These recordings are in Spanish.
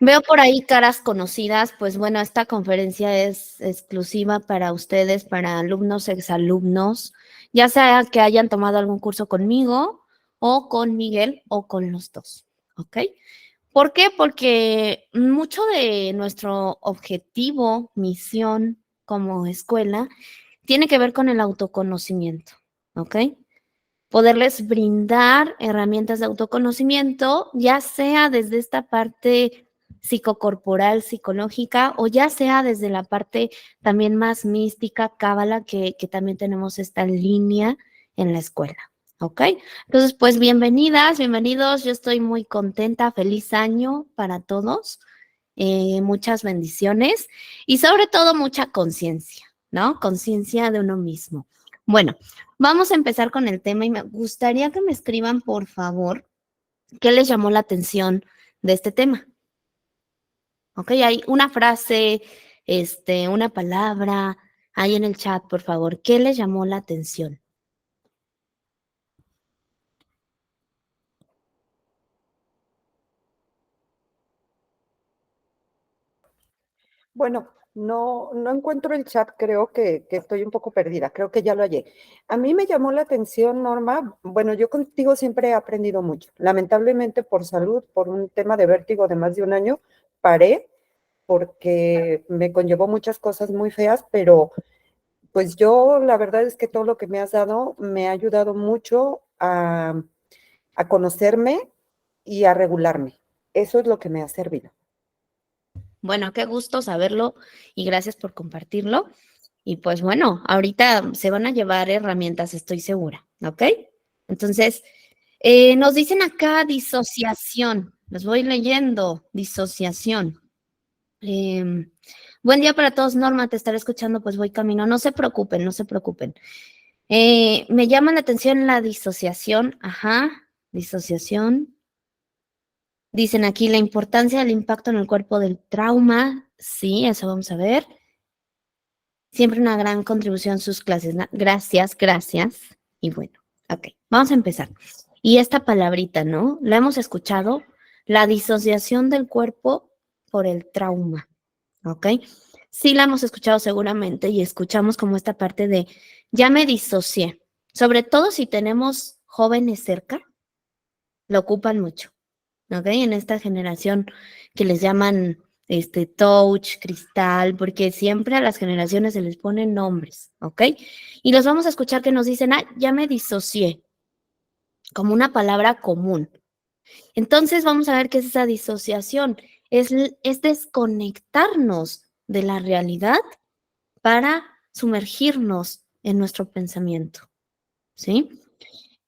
Veo por ahí caras conocidas, pues bueno, esta conferencia es exclusiva para ustedes, para alumnos, exalumnos, ya sea que hayan tomado algún curso conmigo o con Miguel o con los dos, ¿ok? ¿Por qué? Porque mucho de nuestro objetivo, misión como escuela, tiene que ver con el autoconocimiento, ¿ok? Poderles brindar herramientas de autoconocimiento, ya sea desde esta parte psicocorporal, psicológica, o ya sea desde la parte también más mística, cábala, que también tenemos esta línea en la escuela, ¿ok? Entonces, pues bienvenidas, bienvenidos, yo estoy muy contenta, feliz año para todos, muchas bendiciones y sobre todo mucha conciencia, ¿no? Conciencia de uno mismo. Bueno, vamos a empezar con el tema y me gustaría que me escriban, por favor, qué les llamó la atención de este tema. ¿Ok? Hay una frase, una palabra, ahí en el chat, por favor, ¿qué les llamó la atención? Bueno, no encuentro el chat, creo que estoy un poco perdida, creo que ya lo hallé. A mí me llamó la atención, Norma, bueno, yo contigo siempre he aprendido mucho. Lamentablemente por salud, por un tema de vértigo de más de un año, paré porque me conllevó muchas cosas muy feas, pero pues yo la verdad es que todo lo que me has dado me ha ayudado mucho a conocerme y a regularme. Eso es lo que me ha servido. Bueno, qué gusto saberlo y gracias por compartirlo. Y pues bueno, ahorita se van a llevar herramientas, estoy segura, ¿ok? Entonces, nos dicen acá disociación. Les voy leyendo, disociación. Buen día para todos, Norma, te estaré escuchando, pues voy camino. No se preocupen, no se preocupen. Me llama la atención la disociación, ajá, disociación. Dicen aquí la importancia del impacto en el cuerpo del trauma, sí, eso vamos a ver. Siempre una gran contribución a sus clases. Gracias, gracias. Y bueno, ok, vamos a empezar. Y esta palabrita, ¿no? La hemos escuchado, la disociación del cuerpo por el trauma, ¿ok? Sí la hemos escuchado seguramente y escuchamos como esta parte de, ya me disocié, sobre todo si tenemos jóvenes cerca, lo ocupan mucho, ¿ok? En esta generación que les llaman touch, cristal, porque siempre a las generaciones se les ponen nombres, ¿ok? Y los vamos a escuchar que nos dicen, ah, ya me disocié, como una palabra común. Entonces vamos a ver qué es esa disociación. Es desconectarnos de la realidad para sumergirnos en nuestro pensamiento, ¿sí?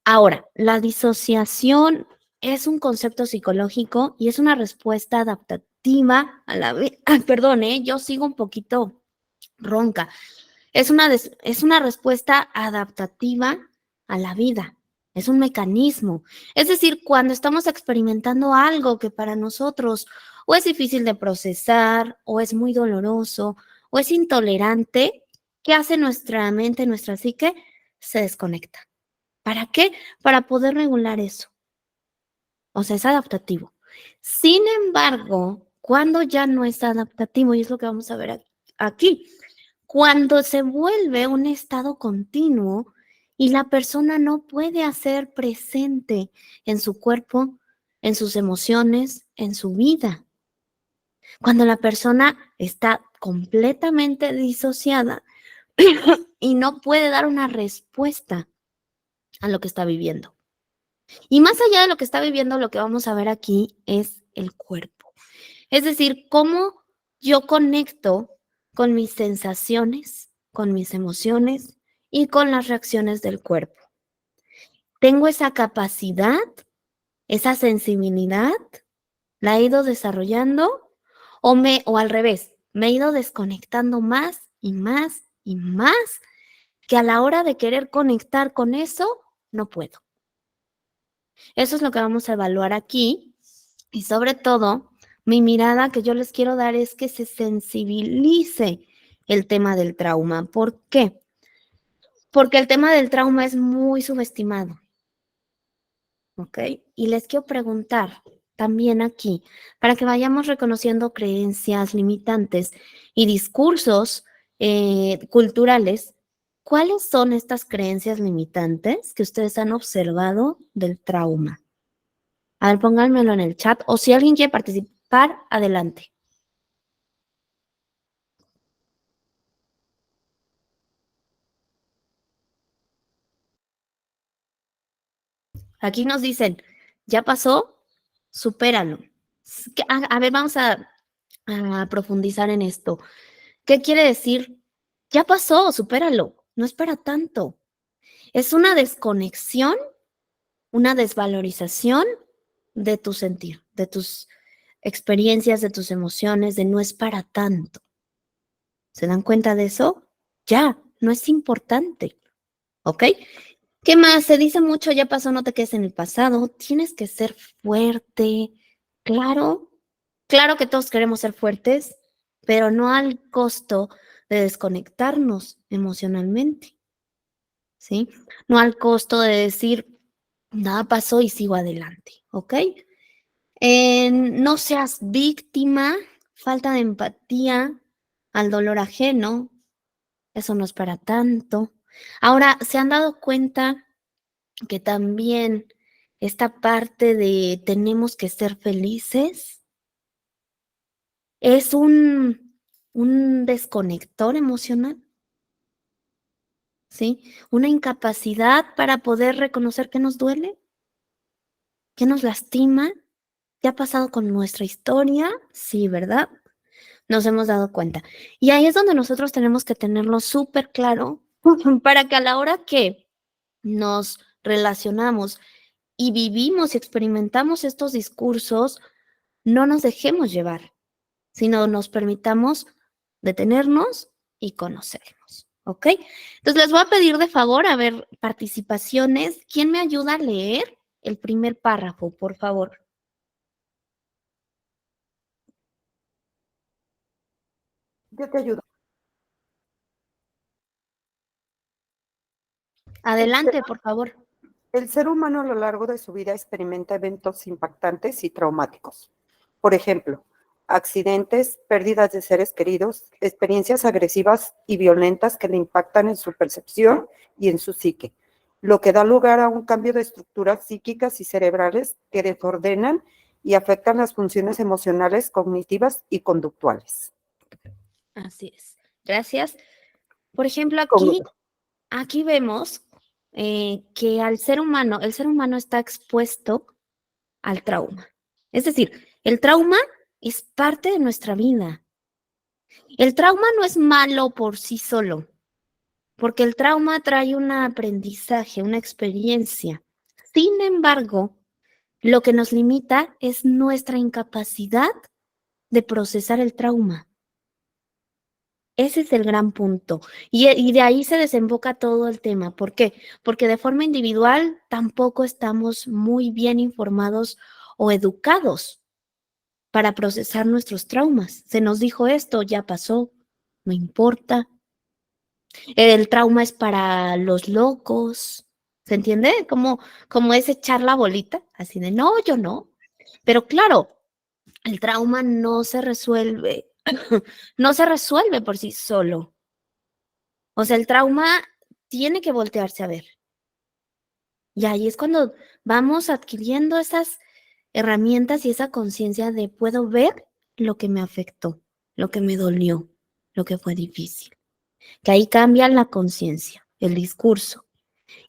Ahora, la disociación es un concepto psicológico y es una respuesta adaptativa a la vida. Perdón, yo sigo un poquito ronca. Es una respuesta adaptativa a la vida. Es un mecanismo. Es decir, cuando estamos experimentando algo que para nosotros o es difícil de procesar, o es muy doloroso, o es intolerante, ¿qué hace nuestra mente, nuestra psique? Se desconecta. ¿Para qué? Para poder regular eso. O sea, es adaptativo. Sin embargo, cuando ya no es adaptativo, y es lo que vamos a ver aquí, cuando se vuelve un estado continuo y la persona no puede hacer presente en su cuerpo, en sus emociones, en su vida. Cuando la persona está completamente disociada y no puede dar una respuesta a lo que está viviendo. Y más allá de lo que está viviendo, lo que vamos a ver aquí es el cuerpo. Es decir, cómo yo conecto con mis sensaciones, con mis emociones y con las reacciones del cuerpo. Tengo esa capacidad, esa sensibilidad, la he ido desarrollando o al revés, me he ido desconectando más y más y más que a la hora de querer conectar con eso, no puedo. Eso es lo que vamos a evaluar aquí y sobre todo, mi mirada que yo les quiero dar es que se sensibilice el tema del trauma. ¿Por qué? Porque el tema del trauma es muy subestimado, ¿ok? Y les quiero preguntar, también aquí para que vayamos reconociendo creencias limitantes y discursos culturales. ¿Cuáles son estas creencias limitantes que ustedes han observado del trauma? A ver, pónganmelo en el chat o si alguien quiere participar, adelante. Aquí nos dicen, ya pasó, supéralo. A ver, vamos a profundizar en esto. ¿Qué quiere decir? Ya pasó, supéralo. No es para tanto. Es una desconexión, una desvalorización de tu sentir, de tus experiencias, de tus emociones, de no es para tanto. ¿Se dan cuenta de eso? Ya, no es importante. ¿Ok? ¿Qué más? Se dice mucho, ya pasó, no te quedes en el pasado. Tienes que ser fuerte. Claro, claro que todos queremos ser fuertes, pero no al costo de desconectarnos emocionalmente, ¿sí? No al costo de decir, nada pasó y sigo adelante, ¿ok? No seas víctima, falta de empatía al dolor ajeno, eso no es para tanto. Ahora, ¿se han dado cuenta que también esta parte de tenemos que ser felices es un desconector emocional? ¿Sí? Una incapacidad para poder reconocer qué nos duele, qué nos lastima, qué ha pasado con nuestra historia. Sí, ¿verdad? Nos hemos dado cuenta. Y ahí es donde nosotros tenemos que tenerlo súper claro para que a la hora que nos relacionamos y vivimos y experimentamos estos discursos, no nos dejemos llevar, sino nos permitamos detenernos y conocernos, ¿ok? Entonces les voy a pedir de favor, a ver, participaciones. ¿Quién me ayuda a leer el primer párrafo, por favor? Yo te ayudo. El ser, Adelante, por favor. el ser humano a lo largo de su vida experimenta eventos impactantes y traumáticos. Por ejemplo, accidentes, pérdidas de seres queridos, experiencias agresivas y violentas que le impactan en su percepción y en su psique, lo que da lugar a un cambio de estructuras psíquicas y cerebrales que desordenan y afectan las funciones emocionales, cognitivas y conductuales. Así es. Gracias. Por ejemplo, Con aquí vemos que al ser humano, el ser humano está expuesto al trauma. Es decir, el trauma es parte de nuestra vida. El trauma no es malo por sí solo, porque el trauma trae un aprendizaje, una experiencia. Sin embargo, lo que nos limita es nuestra incapacidad de procesar el trauma. Ese es el gran punto. Y de ahí se desemboca todo el tema. ¿Por qué? Porque de forma individual tampoco estamos muy bien informados o educados para procesar nuestros traumas. Se nos dijo esto, ya pasó, no importa. El trauma es para los locos. ¿Se entiende? Como es echar la bolita, así de no, yo no. Pero claro, el trauma no se resuelve, no se resuelve por sí solo. O sea, el trauma tiene que voltearse a ver. Y ahí es cuando vamos adquiriendo esas herramientas y esa conciencia de puedo ver lo que me afectó, lo que me dolió, lo que fue difícil. Que ahí cambia la conciencia, el discurso.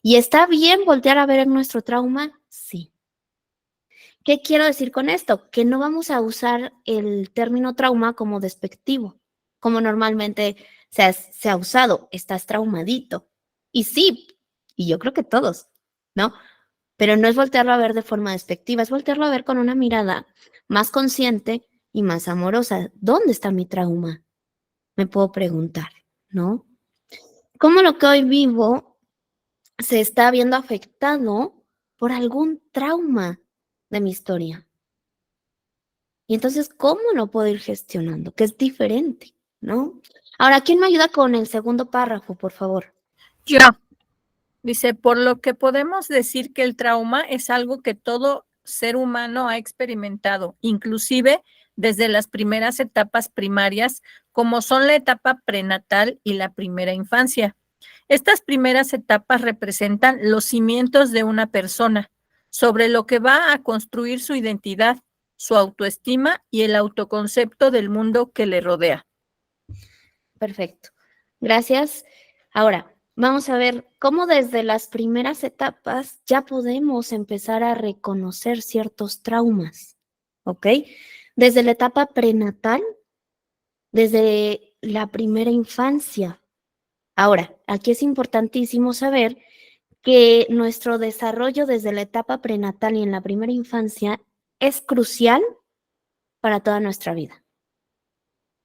¿Y está bien voltear a ver nuestro trauma? Sí. ¿Qué quiero decir con esto? Que no vamos a usar el término trauma como despectivo, como normalmente se ha usado, estás traumadito. Y sí, y yo creo que todos, ¿no? Pero no es voltearlo a ver de forma despectiva, es voltearlo a ver con una mirada más consciente y más amorosa. ¿Dónde está mi trauma? Me puedo preguntar, ¿no? ¿Cómo lo que hoy vivo se está viendo afectado por algún trauma de mi historia? Y entonces, ¿cómo lo puedo ir gestionando? Que es diferente, ¿no? Ahora, ¿quién me ayuda con el segundo párrafo, por favor? Yo. Dice, por lo que podemos decir que el trauma es algo que todo ser humano ha experimentado, inclusive desde las primeras etapas primarias, como son la etapa prenatal y la primera infancia. Estas primeras etapas representan los cimientos de una persona, sobre lo que va a construir su identidad, su autoestima y el autoconcepto del mundo que le rodea. Perfecto. Gracias. Ahora, vamos a ver cómo desde las primeras etapas ya podemos empezar a reconocer ciertos traumas, ¿ok? Desde la etapa prenatal, desde la primera infancia. Ahora, aquí es importantísimo saber que nuestro desarrollo desde la etapa prenatal y en la primera infancia es crucial para toda nuestra vida,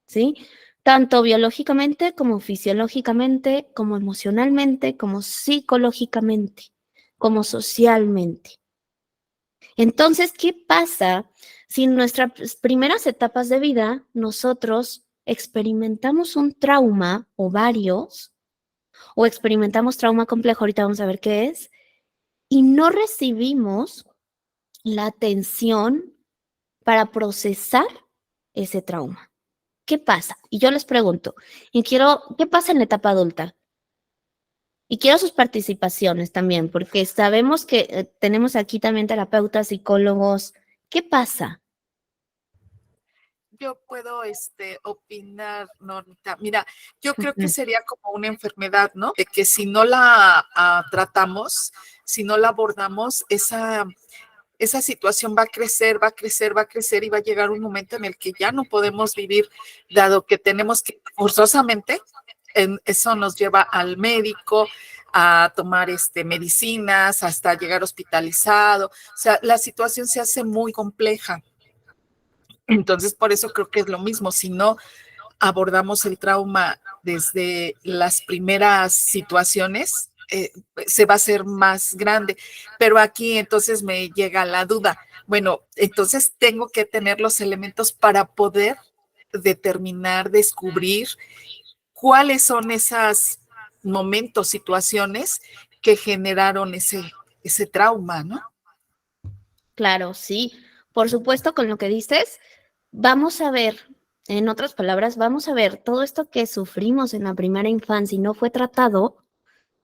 ¿sí? Tanto biológicamente como fisiológicamente, como emocionalmente, como psicológicamente, como socialmente. Entonces, ¿qué pasa si en nuestras primeras etapas de vida nosotros experimentamos un trauma o varios, o experimentamos trauma complejo, ahorita vamos a ver qué es, y no recibimos la atención para procesar ese trauma? ¿Qué pasa? Y yo les pregunto, ¿qué pasa en la etapa adulta? Y quiero sus participaciones también, porque sabemos que tenemos aquí también terapeutas, psicólogos. ¿Qué pasa? Yo puedo opinar, Normita. Mira, yo creo que Ujú. sería como una enfermedad, ¿no? De que si no la tratamos, si no la abordamos, esa situación va a crecer, va a crecer, va a crecer y va a llegar un momento en el que ya no podemos vivir, dado que tenemos que forzosamente, eso nos lleva al médico a tomar medicinas, hasta llegar hospitalizado. O sea, la situación se hace muy compleja. Entonces, por eso creo que es lo mismo. Si no abordamos el trauma desde las primeras situaciones, se va a hacer más grande. Pero aquí entonces me llega la duda. Bueno, entonces tengo que tener los elementos para poder determinar, descubrir cuáles son esos momentos, situaciones que generaron ese trauma, ¿no? Claro, sí. Por supuesto, con lo que dices, vamos a ver, en otras palabras, vamos a ver todo esto que sufrimos en la primera infancia y no fue tratado,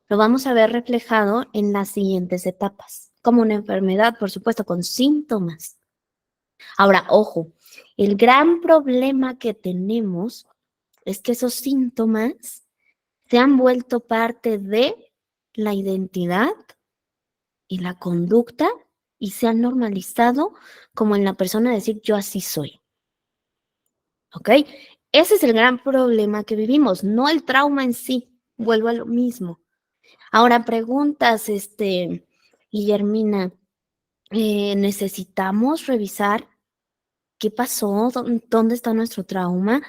lo vamos a ver reflejado en las siguientes etapas, como una enfermedad, por supuesto, con síntomas. Ahora, ojo, el gran problema que tenemos es que esos síntomas se han vuelto parte de la identidad y la conducta y se han normalizado como en la persona decir yo así soy. ¿Ok? Ese es el gran problema que vivimos, no el trauma en sí. Vuelvo a lo mismo. Ahora preguntas, Guillermina, ¿necesitamos revisar qué pasó? ¿Dónde está nuestro trauma?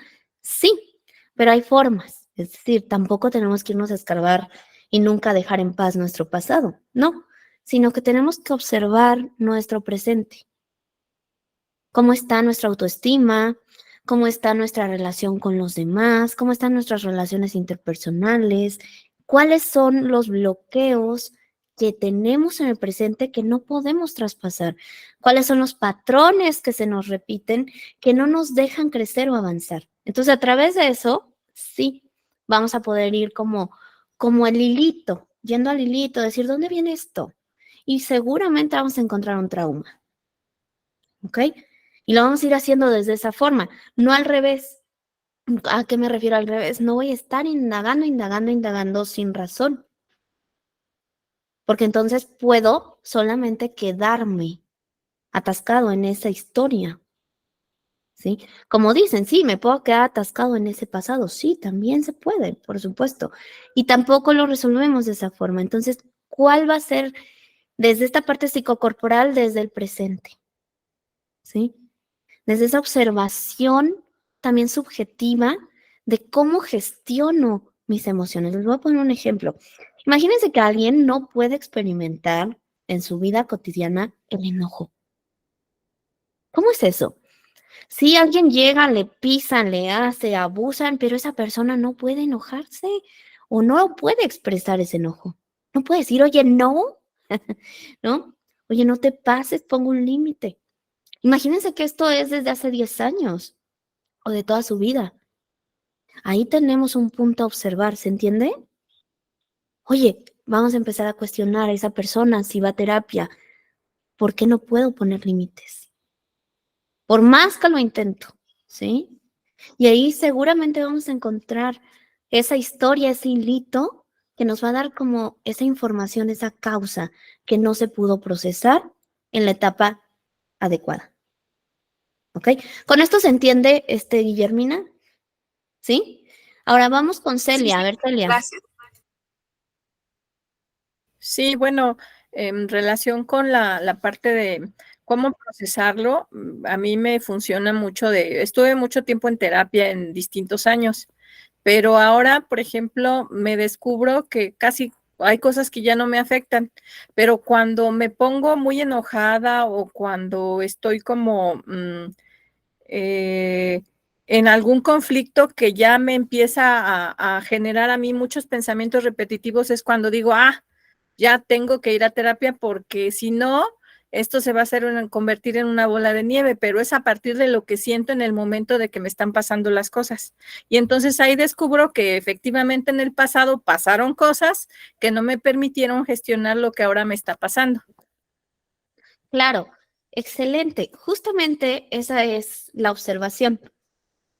Sí, pero hay formas. Es decir, tampoco tenemos que irnos a escarbar y nunca dejar en paz nuestro pasado. No, sino que tenemos que observar nuestro presente. ¿Cómo está nuestra autoestima? ¿Cómo está nuestra relación con los demás? ¿Cómo están nuestras relaciones interpersonales? ¿Cuáles son los bloqueos que tenemos en el presente que no podemos traspasar? ¿Cuáles son los patrones que se nos repiten que no nos dejan crecer o avanzar? Entonces, a través de eso, sí, vamos a poder ir como el hilito, yendo al hilito, decir, ¿dónde viene esto? Y seguramente vamos a encontrar un trauma. ¿Ok? Y lo vamos a ir haciendo desde esa forma, no al revés. ¿A qué me refiero al revés? No voy a estar indagando sin razón, porque entonces puedo solamente quedarme atascado en esa historia, ¿sí? Como dicen, sí, me puedo quedar atascado en ese pasado, sí, también se puede, por supuesto, y tampoco lo resolvemos de esa forma. Entonces, ¿cuál va a ser desde esta parte psicocorporal, desde el presente? ¿Sí? Desde esa observación también subjetiva de cómo gestiono mis emociones. Les voy a poner un ejemplo. Imagínense que alguien no puede experimentar en su vida cotidiana el enojo. ¿Cómo es eso? Si alguien llega, le pisan, le hace, abusan, pero esa persona no puede enojarse o no puede expresar ese enojo. No puede decir, oye, no, ¿no? Oye, no te pases, pongo un límite. Imagínense que esto es desde hace 10 años o de toda su vida. Ahí tenemos un punto a observar, ¿se entiende? Oye, vamos a empezar a cuestionar a esa persona si va a terapia. ¿Por qué no puedo poner límites? Por más que lo intento, ¿sí? Y ahí seguramente vamos a encontrar esa historia, ese hilito que nos va a dar como esa información, esa causa que no se pudo procesar en la etapa adecuada. ¿Ok? Con esto se entiende, Guillermina, ¿sí? Ahora vamos con Celia. Sí, A ver, Celia. gracias. Sí, bueno, en relación con la parte de cómo procesarlo, a mí me funciona mucho estuve mucho tiempo en terapia en distintos años, pero ahora, por ejemplo, me descubro que casi hay cosas que ya no me afectan, pero cuando me pongo muy enojada o cuando estoy como en algún conflicto que ya me empieza a generar a mí muchos pensamientos repetitivos, es cuando digo, ya tengo que ir a terapia porque si no, esto se va a convertir en una bola de nieve, pero es a partir de lo que siento en el momento de que me están pasando las cosas. Y entonces ahí descubro que efectivamente en el pasado pasaron cosas que no me permitieron gestionar lo que ahora me está pasando. Claro, excelente. Justamente esa es la observación.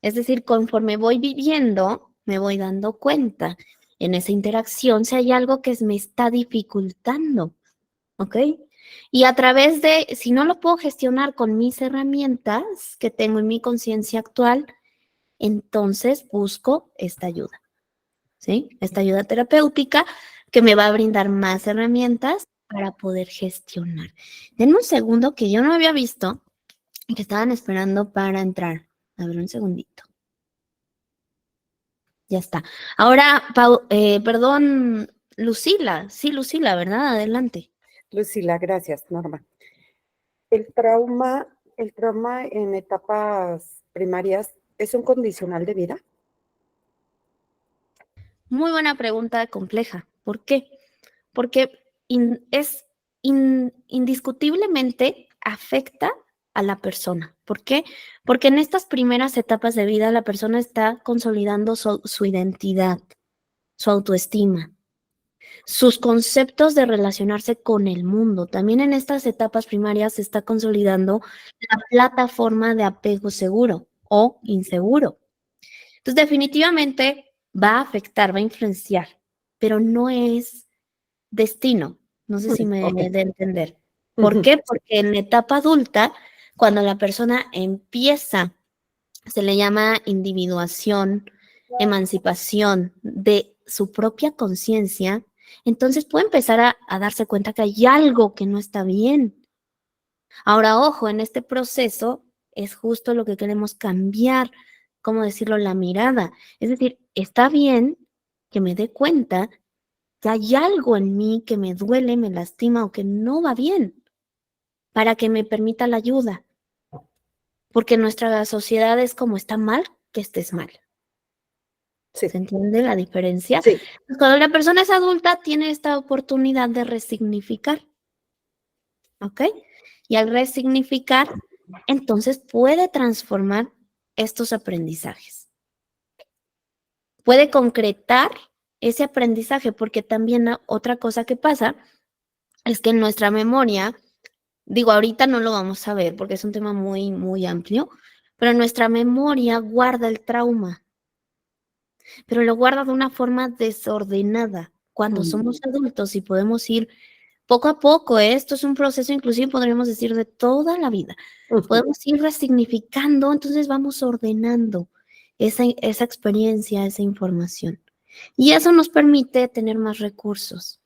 Es decir, conforme voy viviendo, me voy dando cuenta en esa interacción si hay algo que me está dificultando, ¿ok? Y a través de, si no lo puedo gestionar con mis herramientas que tengo en mi conciencia actual, entonces busco esta ayuda, ¿sí? Esta ayuda terapéutica que me va a brindar más herramientas para poder gestionar. Denme un segundo que yo no había visto y que estaban esperando para entrar. A ver, un segundito. Ya está. Ahora, perdón, Lucila. Sí, Lucila, ¿verdad? Adelante. Lucila, gracias, Norma. El trauma en etapas primarias es un condicional de vida. Muy buena pregunta, compleja. ¿Por qué? Porque indiscutiblemente afecta a la persona. ¿Por qué? Porque en estas primeras etapas de vida la persona está consolidando su identidad, su autoestima, sus conceptos de relacionarse con el mundo. También en estas etapas primarias se está consolidando la plataforma de apego seguro o inseguro. Entonces, definitivamente va a afectar, va a influenciar, pero no es destino. No sé si me Okay. de entender. ¿Por qué? Porque en la etapa adulta, cuando la persona empieza, se le llama individuación, emancipación de su propia conciencia, entonces puede empezar a darse cuenta que hay algo que no está bien. Ahora, ojo, en este proceso es justo lo que queremos cambiar, ¿cómo decirlo? La mirada. Es decir, está bien que me dé cuenta que hay algo en mí que me duele, me lastima o que no va bien para que me permita la ayuda. Porque nuestra sociedad es como está mal, que estés mal. Sí, ¿Se entiende la diferencia? sí. Cuando la persona es adulta, tiene esta oportunidad de resignificar. ¿Ok? Y al resignificar, entonces puede transformar estos aprendizajes. Puede concretar ese aprendizaje, porque también otra cosa que pasa es que en nuestra memoria, digo, ahorita no lo vamos a ver porque es un tema muy, muy amplio, pero nuestra memoria guarda el trauma, pero lo guarda de una forma desordenada. Cuando somos adultos y podemos ir poco a poco, esto es un proceso, inclusive podríamos decir, de toda la vida. Podemos ir resignificando, entonces vamos ordenando esa experiencia, esa información. Y eso nos permite tener más recursos.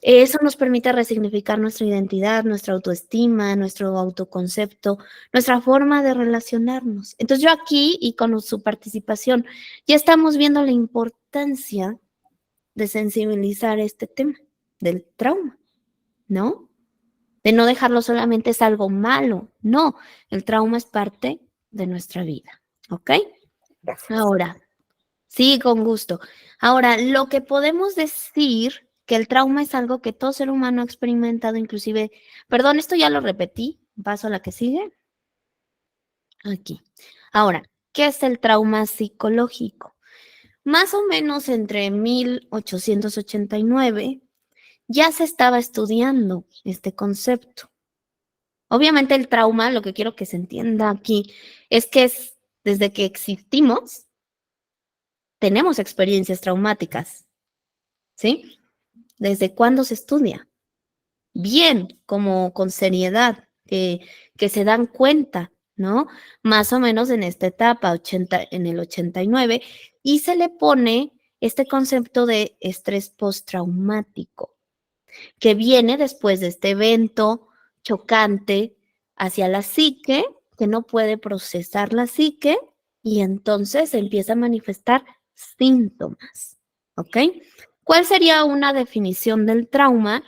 Eso nos permite resignificar nuestra identidad, nuestra autoestima, nuestro autoconcepto, nuestra forma de relacionarnos. Entonces yo aquí y con su participación ya estamos viendo la importancia de sensibilizar este tema del trauma, ¿no? De no dejarlo solamente es algo malo, no, el trauma es parte de nuestra vida, ¿ok? Gracias. Ahora, sí, con gusto. Ahora, lo que podemos decir que el trauma es algo que todo ser humano ha experimentado, inclusive, perdón, esto ya lo repetí, paso a la que sigue. Aquí. Ahora, ¿qué es el trauma psicológico? Más o menos entre 1889 ya se estaba estudiando este concepto. Obviamente el trauma, lo que quiero que se entienda aquí, es que desde que existimos, tenemos experiencias traumáticas, ¿sí? ¿Desde cuándo se estudia? Bien, como con seriedad, que se dan cuenta, ¿no? Más o menos en esta etapa, en el 89, y se le pone este concepto de estrés postraumático, que viene después de este evento chocante hacia la psique, que no puede procesar la psique, y entonces empieza a manifestar síntomas, ¿ok? ¿Cuál sería una definición del trauma?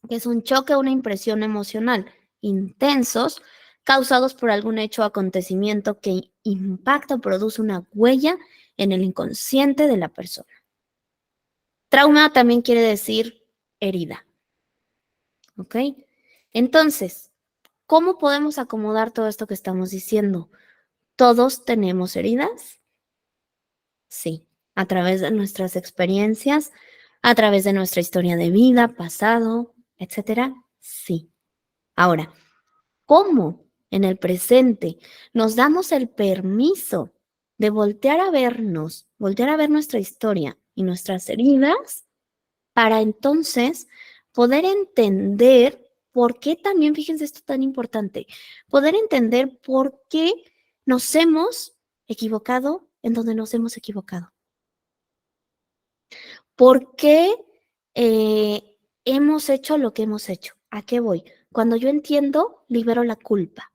Que es un choque o una impresión emocional intensos causados por algún hecho o acontecimiento que impacta o produce una huella en el inconsciente de la persona. Trauma también quiere decir herida, ¿ok? Entonces, ¿cómo podemos acomodar todo esto que estamos diciendo? ¿Todos tenemos heridas? Sí, a través de nuestras experiencias, a través de nuestra historia de vida, pasado, etcétera. Sí. Ahora, ¿cómo en el presente nos damos el permiso de voltear a vernos, voltear a ver nuestra historia y nuestras heridas para entonces poder entender por qué también, fíjense esto tan importante, poder entender por qué nos hemos equivocado en donde nos hemos equivocado? ¿Por qué hemos hecho lo que hemos hecho? ¿A qué voy? Cuando yo entiendo, libero la culpa.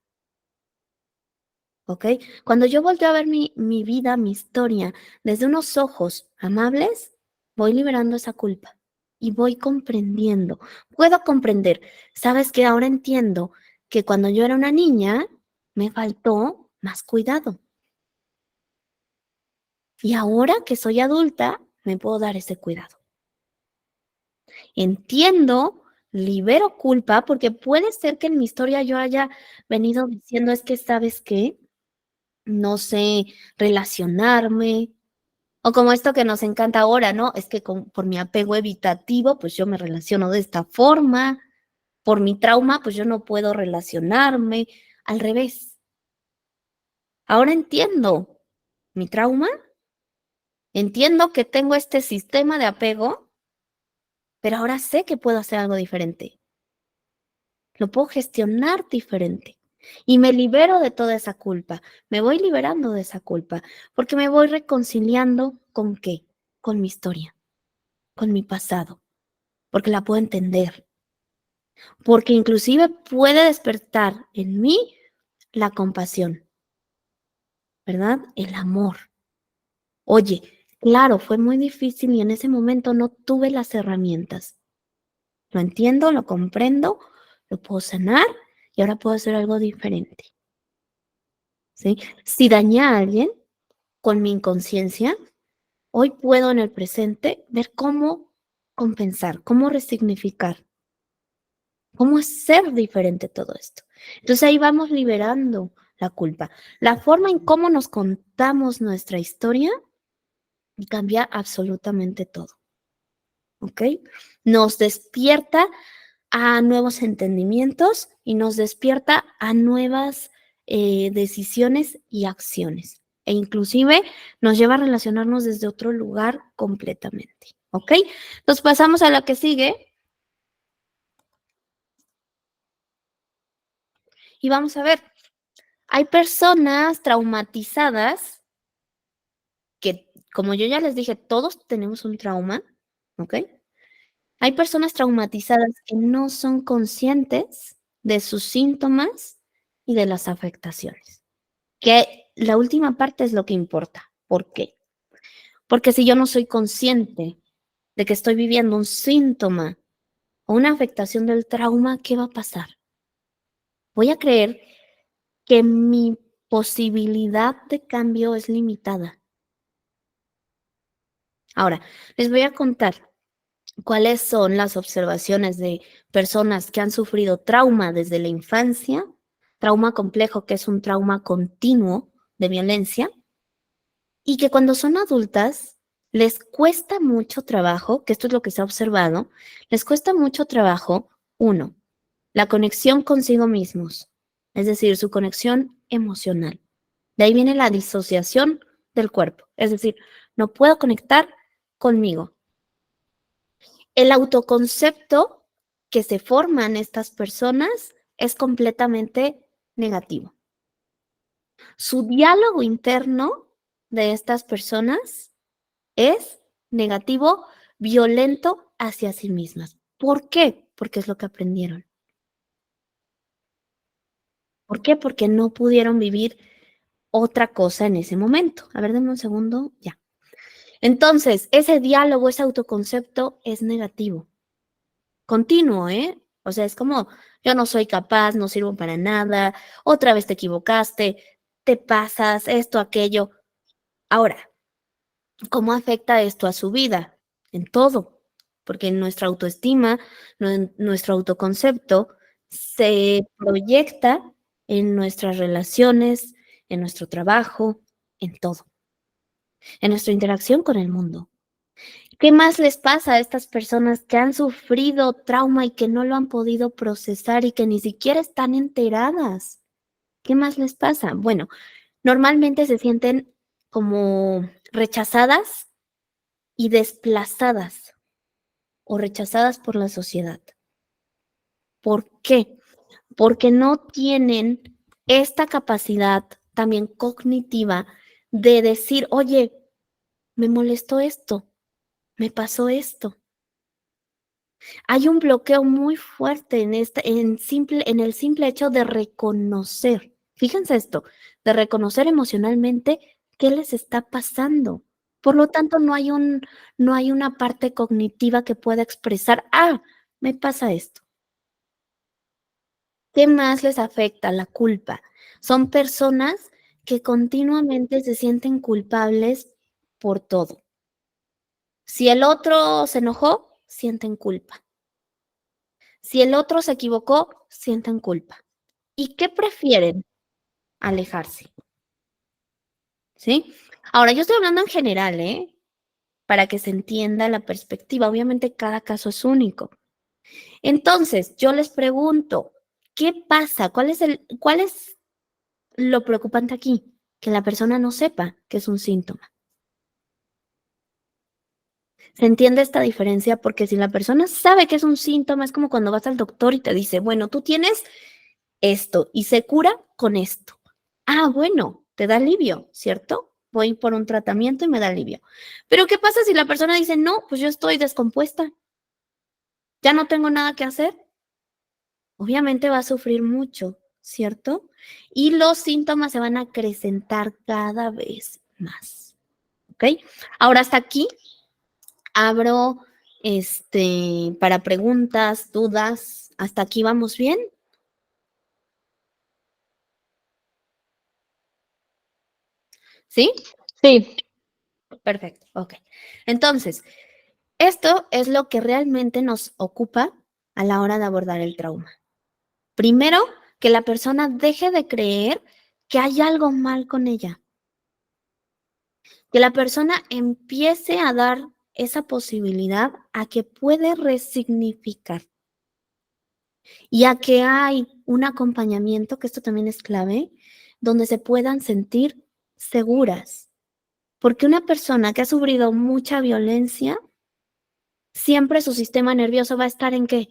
¿Ok? Cuando yo volteo a ver mi vida, mi historia, desde unos ojos amables, voy liberando esa culpa y voy comprendiendo. Puedo comprender. ¿Sabes qué? Ahora entiendo que cuando yo era una niña, me faltó más cuidado. Y ahora que soy adulta, me puedo dar ese cuidado. Entiendo, libero culpa, porque puede ser que en mi historia yo haya venido diciendo, es que, ¿sabes qué? No sé relacionarme, o como esto que nos encanta ahora, ¿no? Es que por mi apego evitativo, pues yo me relaciono de esta forma, por mi trauma, pues yo no puedo relacionarme, al revés. Ahora entiendo mi trauma, entiendo que tengo este sistema de apego, pero ahora sé que puedo hacer algo diferente, lo puedo gestionar diferente. Y me libero de toda esa culpa, me voy liberando de esa culpa, porque me voy reconciliando ¿con qué? Con mi historia, con mi pasado, porque la puedo entender, porque inclusive puede despertar en mí la compasión, ¿verdad? El amor. Oye, claro, fue muy difícil y en ese momento no tuve las herramientas. Lo entiendo, lo comprendo, lo puedo sanar y ahora puedo hacer algo diferente. ¿Sí? Si dañé a alguien con mi inconsciencia, hoy puedo en el presente ver cómo compensar, cómo resignificar, cómo hacer diferente todo esto. Entonces ahí vamos liberando la culpa. La forma en cómo nos contamos nuestra historia cambia absolutamente todo. ¿Ok? Nos despierta a nuevos entendimientos y nos despierta a nuevas decisiones y acciones. E inclusive nos lleva a relacionarnos desde otro lugar completamente. ¿Ok? Entonces pasamos a la que sigue. Y vamos a ver, hay personas traumatizadas que, como yo ya les dije, todos tenemos un trauma, ¿ok? Hay personas traumatizadas que no son conscientes de sus síntomas y de las afectaciones. Que la última parte es lo que importa. ¿Por qué? Porque si yo no soy consciente de que estoy viviendo un síntoma o una afectación del trauma, ¿qué va a pasar? Voy a creer que mi posibilidad de cambio es limitada. Ahora, les voy a contar ¿Cuáles son las observaciones de personas que han sufrido trauma desde la infancia? Trauma complejo, que es un trauma continuo de violencia, y que cuando son adultas les cuesta mucho trabajo, que esto es lo que se ha observado, les cuesta mucho trabajo, uno, la conexión consigo mismos, es decir, su conexión emocional. De ahí viene la disociación del cuerpo, es decir, no puedo conectar conmigo. El autoconcepto que se forma en estas personas es completamente negativo. Su diálogo interno de estas personas es negativo, violento hacia sí mismas. ¿Por qué? Porque es lo que aprendieron. ¿Por qué? Porque no pudieron vivir otra cosa en ese momento. A ver, denme un segundo, ya. Entonces, ese diálogo, ese autoconcepto es negativo. Continuo, ¿eh? O sea, es como, yo no soy capaz, no sirvo para nada, otra vez te equivocaste, te pasas, esto, aquello. Ahora, ¿cómo afecta esto a su vida? En todo, porque nuestra autoestima, nuestro autoconcepto se proyecta en nuestras relaciones, en nuestro trabajo, en todo, en nuestra interacción con el mundo. ¿Qué más les pasa a estas personas que han sufrido trauma y que no lo han podido procesar y que ni siquiera están enteradas? ¿Qué más les pasa? Bueno, normalmente se sienten como rechazadas y desplazadas o rechazadas por la sociedad. ¿Por qué? Porque no tienen esta capacidad también cognitiva de decir, oye, me molestó esto, me pasó esto. Hay un bloqueo muy fuerte en el simple hecho de reconocer. Fíjense esto, de reconocer emocionalmente qué les está pasando. Por lo tanto, no hay una parte cognitiva que pueda expresar, me pasa esto. ¿Qué más les afecta? La culpa. Son personas que continuamente se sienten culpables por todo. Si el otro se enojó, sienten culpa. Si el otro se equivocó, sienten culpa. ¿Y qué prefieren? Alejarse. ¿Sí? Ahora, yo estoy hablando en general, ¿eh? Para que se entienda la perspectiva. Obviamente, cada caso es único. Entonces, yo les pregunto, ¿qué pasa? ¿Cuál es lo preocupante aquí? Que la persona no sepa que es un síntoma. ¿Se entiende esta diferencia? Porque si la persona sabe que es un síntoma, es como cuando vas al doctor y te dice, bueno, tú tienes esto y se cura con esto. Bueno, te da alivio, ¿cierto? Voy por un tratamiento y me da alivio. Pero ¿qué pasa si la persona dice, no, pues yo estoy descompuesta, ya no tengo nada que hacer? Obviamente va a sufrir mucho, ¿cierto? Y los síntomas se van a acrecentar cada vez más, ¿ok? Ahora hasta aquí abro para preguntas, dudas. ¿Hasta aquí vamos bien? ¿Sí? Sí, Perfecto, ok. Entonces, esto es lo que realmente nos ocupa a la hora de abordar el trauma. Primero, que la persona deje de creer que hay algo mal con ella. Que la persona empiece a dar esa posibilidad a que puede resignificar y a que hay un acompañamiento, que esto también es clave, donde se puedan sentir seguras. Porque una persona que ha sufrido mucha violencia, siempre su sistema nervioso va a estar ¿en qué?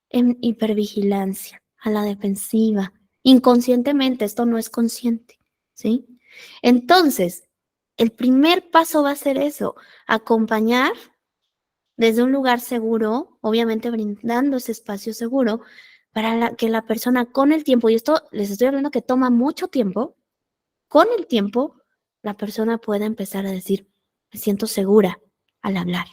En hipervigilancia, a la defensiva. Inconscientemente, esto no es consciente, ¿sí? Entonces, el primer paso va a ser eso, acompañar desde un lugar seguro, obviamente brindando ese espacio seguro para que la persona con el tiempo, y esto les estoy hablando que toma mucho tiempo, con el tiempo la persona pueda empezar a decir, me siento segura al hablar.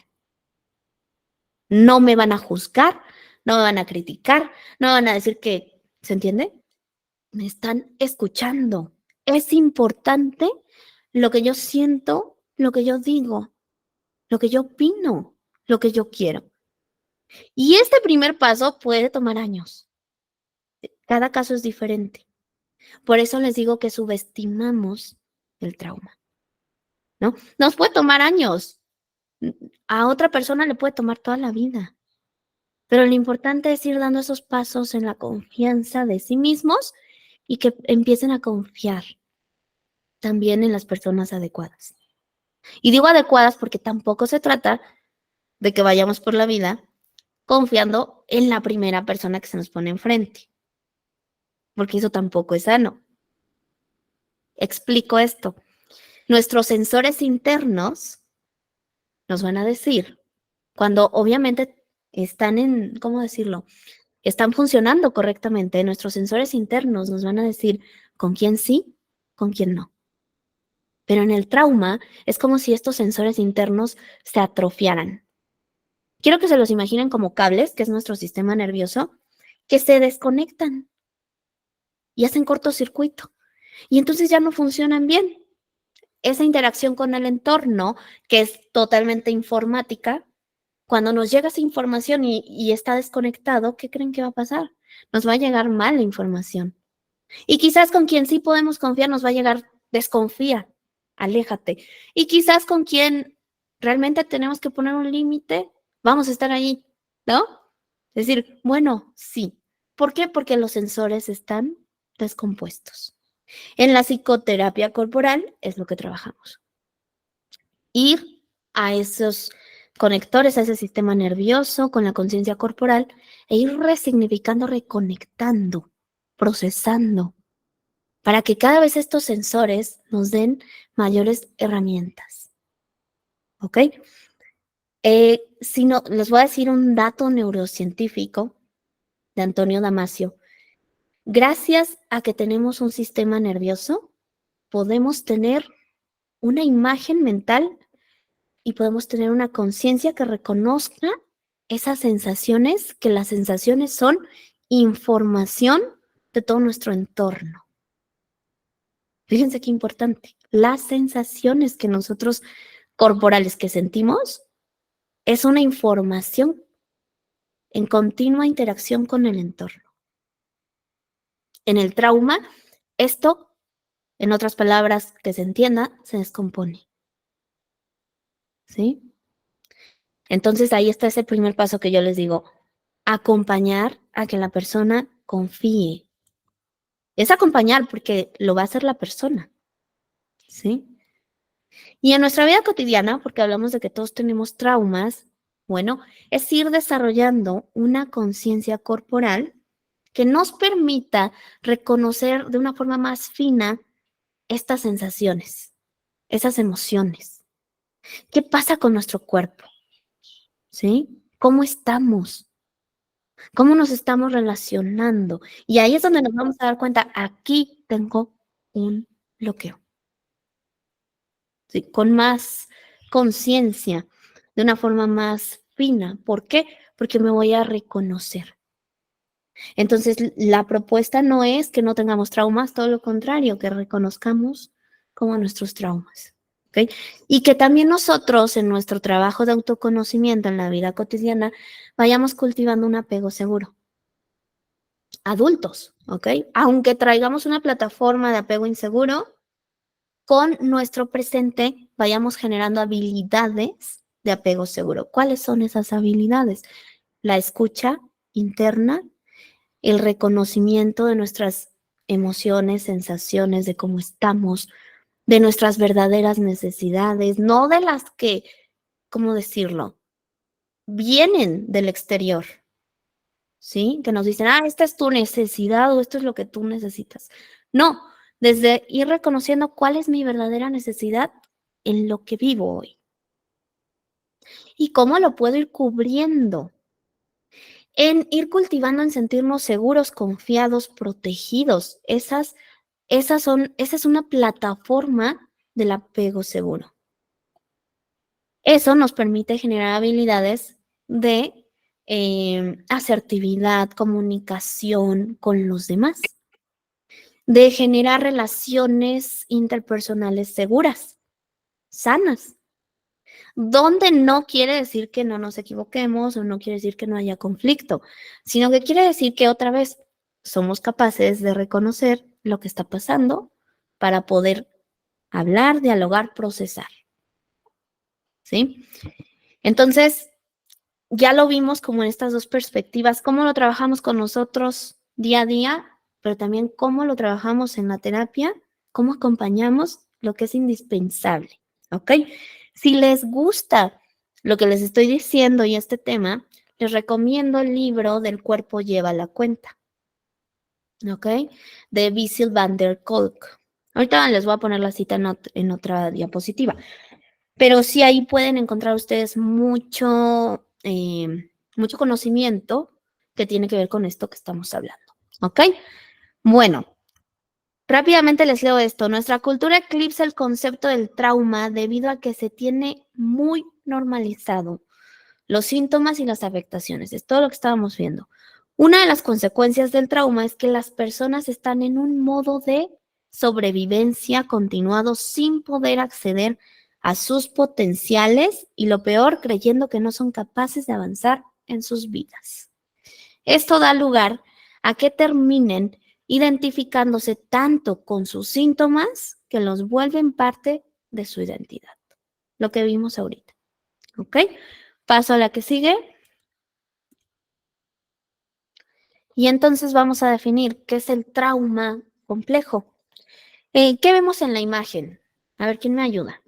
No me van a juzgar, no me van a criticar, no me van a decir que, ¿se entiende? Me están escuchando. Es importante lo que yo siento, lo que yo digo, lo que yo opino. lo que yo quiero. Y este primer paso puede tomar años. Cada caso es diferente. Por eso les digo que subestimamos el trauma, ¿no? Nos puede tomar años. A otra persona le puede tomar toda la vida. Pero lo importante es ir dando esos pasos en la confianza de sí mismos y que empiecen a confiar también en las personas adecuadas. Y digo adecuadas porque tampoco se trata de que vayamos por la vida confiando en la primera persona que se nos pone enfrente, porque eso tampoco es sano. Explico esto. Nuestros sensores internos nos van a decir, cuando obviamente están en, ¿cómo decirlo? Están funcionando correctamente, nuestros sensores internos nos van a decir con quién sí, con quién no. Pero en el trauma es como si estos sensores internos se atrofiaran. Quiero que se los imaginen como cables, que es nuestro sistema nervioso, que se desconectan y hacen cortocircuito. Y entonces ya no funcionan bien. Esa interacción con el entorno, que es totalmente informática, cuando nos llega esa información y está desconectado, ¿qué creen que va a pasar? Nos va a llegar mala información. Y quizás con quien sí podemos confiar nos va a llegar desconfía, aléjate. Y quizás con quien realmente tenemos que poner un límite, vamos a estar ahí, ¿no? Es decir, bueno, sí. ¿Por qué? Porque los sensores están descompuestos. En la psicoterapia corporal es lo que trabajamos. Ir a esos conectores, a ese sistema nervioso con la conciencia corporal e ir resignificando, reconectando, procesando, para que cada vez estos sensores nos den mayores herramientas. ¿Ok? Si no, les voy a decir un dato neurocientífico de Antonio Damasio. Gracias a que tenemos un sistema nervioso, podemos tener una imagen mental y podemos tener una conciencia que reconozca esas sensaciones, que las sensaciones son información de todo nuestro entorno. Fíjense qué importante. Las sensaciones que nosotros corporales que sentimos es una información en continua interacción con el entorno. En el trauma, esto, en otras palabras que se entienda, se descompone. ¿Sí? Entonces ahí está ese primer paso que yo les digo, acompañar a que la persona confíe. Es acompañar porque lo va a hacer la persona, ¿sí? Y en nuestra vida cotidiana, porque hablamos de que todos tenemos traumas, bueno, es ir desarrollando una conciencia corporal que nos permita reconocer de una forma más fina estas sensaciones, esas emociones. ¿Qué pasa con nuestro cuerpo? ¿Sí? ¿Cómo estamos? ¿Cómo nos estamos relacionando? Y ahí es donde nos vamos a dar cuenta, aquí tengo un bloqueo. ¿Sí? Con más conciencia, de una forma más fina. ¿Por qué? Porque me voy a reconocer. Entonces, la propuesta no es que no tengamos traumas, todo lo contrario, que reconozcamos como nuestros traumas. ¿Okay? Y que también nosotros en nuestro trabajo de autoconocimiento en la vida cotidiana vayamos cultivando un apego seguro. Adultos, ¿ok? Aunque traigamos una plataforma de apego inseguro, con nuestro presente vayamos generando habilidades de apego seguro. ¿Cuáles son esas habilidades? La escucha interna, el reconocimiento de nuestras emociones, sensaciones, de cómo estamos, de nuestras verdaderas necesidades, no de las que, ¿cómo decirlo? Vienen del exterior, ¿sí? Que nos dicen, esta es tu necesidad o esto es lo que tú necesitas. No, desde ir reconociendo cuál es mi verdadera necesidad en lo que vivo hoy. Y cómo lo puedo ir cubriendo. En ir cultivando, en sentirnos seguros, confiados, protegidos. Esa es una plataforma del apego seguro. Eso nos permite generar habilidades de asertividad, comunicación con los demás, de generar relaciones interpersonales seguras, sanas. Donde no quiere decir que no nos equivoquemos o no quiere decir que no haya conflicto, sino que quiere decir que otra vez somos capaces de reconocer lo que está pasando para poder hablar, dialogar, procesar. ¿Sí? Entonces, ya lo vimos como en estas dos perspectivas, cómo lo trabajamos con nosotros día a día, pero también cómo lo trabajamos en la terapia, cómo acompañamos lo que es indispensable, ¿ok? Si les gusta lo que les estoy diciendo y este tema, les recomiendo el libro Del cuerpo lleva la cuenta, ¿ok? De Bessel van der Kolk. Ahorita les voy a poner la cita en otra diapositiva. Pero sí ahí pueden encontrar ustedes mucho conocimiento que tiene que ver con esto que estamos hablando. ¿Ok? Bueno, rápidamente les leo esto. Nuestra cultura eclipsa el concepto del trauma debido a que se tiene muy normalizado los síntomas y las afectaciones. Es todo lo que estábamos viendo. Una de las consecuencias del trauma es que las personas están en un modo de sobrevivencia continuado sin poder acceder a sus potenciales y lo peor, creyendo que no son capaces de avanzar en sus vidas. Esto da lugar a que terminen identificándose tanto con sus síntomas que los vuelven parte de su identidad. Lo que vimos ahorita. ¿Ok? Paso a la que sigue. Y entonces vamos a definir qué es el trauma complejo. ¿Qué vemos en la imagen? A ver, ¿quién me ayuda?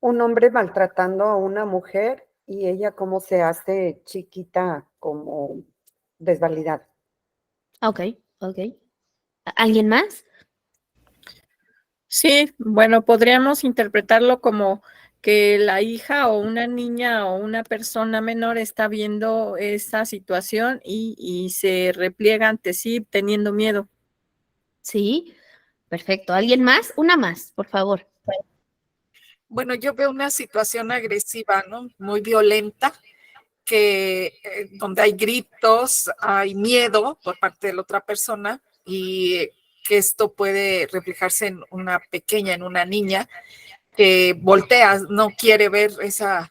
Un hombre maltratando a una mujer y ella cómo se hace chiquita, como desvalidada. Ok. ¿Alguien más? Sí, bueno, podríamos interpretarlo como que la hija o una niña o una persona menor está viendo esa situación y se repliega ante sí teniendo miedo. Sí, perfecto. ¿Alguien más? Una más, por favor. Bueno, yo veo una situación agresiva, ¿no? Muy violenta, que donde hay gritos, hay miedo por parte de la otra persona y que esto puede reflejarse en una pequeña, en una niña que voltea, no quiere ver esa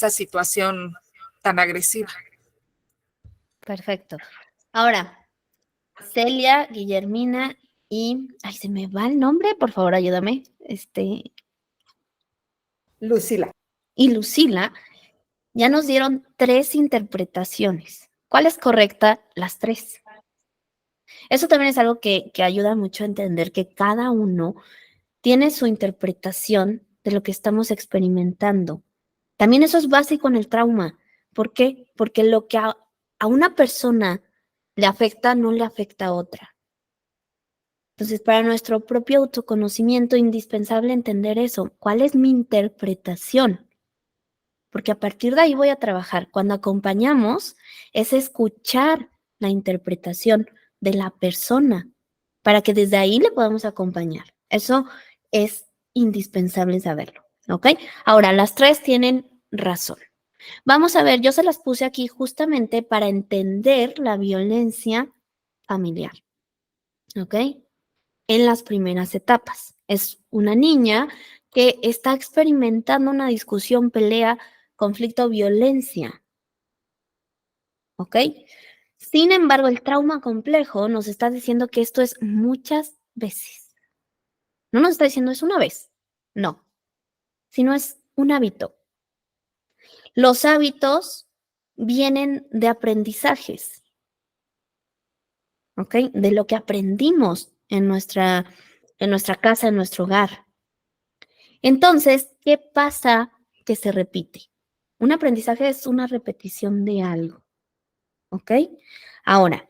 situación tan agresiva. Perfecto. Ahora, Celia, Guillermina y... Ay, se me va el nombre, por favor, ayúdame. Lucila. Y Lucila ya nos dieron 3 interpretaciones. ¿Cuál es correcta? Las 3. Eso también es algo que ayuda mucho a entender que cada uno tiene su interpretación de lo que estamos experimentando. También eso es básico en el trauma. ¿Por qué? Porque lo que a una persona le afecta no le afecta a otra. Entonces, para nuestro propio autoconocimiento, es indispensable entender eso. ¿Cuál es mi interpretación? Porque a partir de ahí voy a trabajar. Cuando acompañamos, es escuchar la interpretación de la persona para que desde ahí le podamos acompañar. Eso es indispensable saberlo, ¿ok? Ahora, las 3 tienen razón. Vamos a ver, yo se las puse aquí justamente para entender la violencia familiar, ¿ok? En las primeras etapas. Es una niña que está experimentando una discusión, pelea, conflicto, violencia. ¿Ok? Sin embargo, el trauma complejo nos está diciendo que esto es muchas veces. No nos está diciendo es una vez, no, sino es un hábito. Los hábitos vienen de aprendizajes, ¿ok? De lo que aprendimos en nuestra casa, en nuestro hogar. Entonces, ¿qué pasa que se repite? Un aprendizaje es una repetición de algo, ¿ok? Ahora,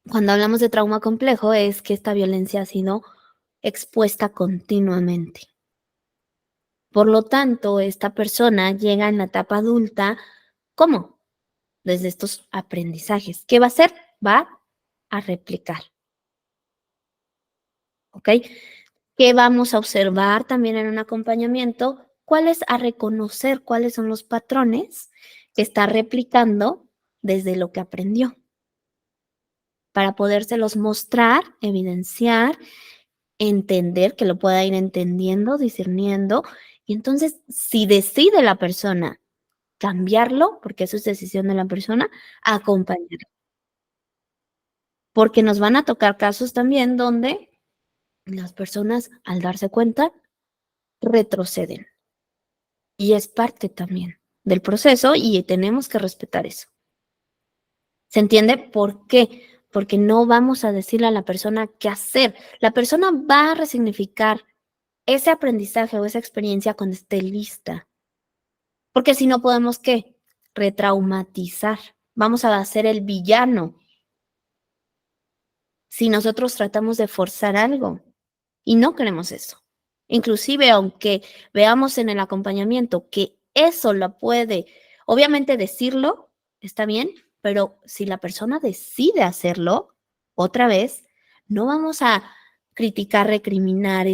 cuando hablamos de trauma complejo es que esta violencia ha sido expuesta continuamente. Por lo tanto, esta persona llega en la etapa adulta, ¿cómo? Desde estos aprendizajes. ¿Qué va a hacer? Va a replicar, ¿ok? ¿Qué vamos a observar también en un acompañamiento? A reconocer cuáles son los patrones que está replicando desde lo que aprendió, para podérselos mostrar, evidenciar entender, que lo pueda ir entendiendo, discerniendo, y entonces si decide la persona cambiarlo, porque eso es decisión de la persona, acompañarlo. Porque nos van a tocar casos también donde las personas, al darse cuenta, retroceden. Y es parte también del proceso y tenemos que respetar eso. ¿Se entiende? ¿Por qué? Porque no vamos a decirle a la persona qué hacer. La persona va a resignificar ese aprendizaje o esa experiencia cuando esté lista. Porque si no podemos, ¿qué? Retraumatizar. Vamos a hacer el villano si nosotros tratamos de forzar algo. Y no queremos eso. Inclusive, aunque veamos en el acompañamiento que eso lo puede, obviamente decirlo, está bien, pero si la persona decide hacerlo, otra vez, no vamos a criticar, recriminar,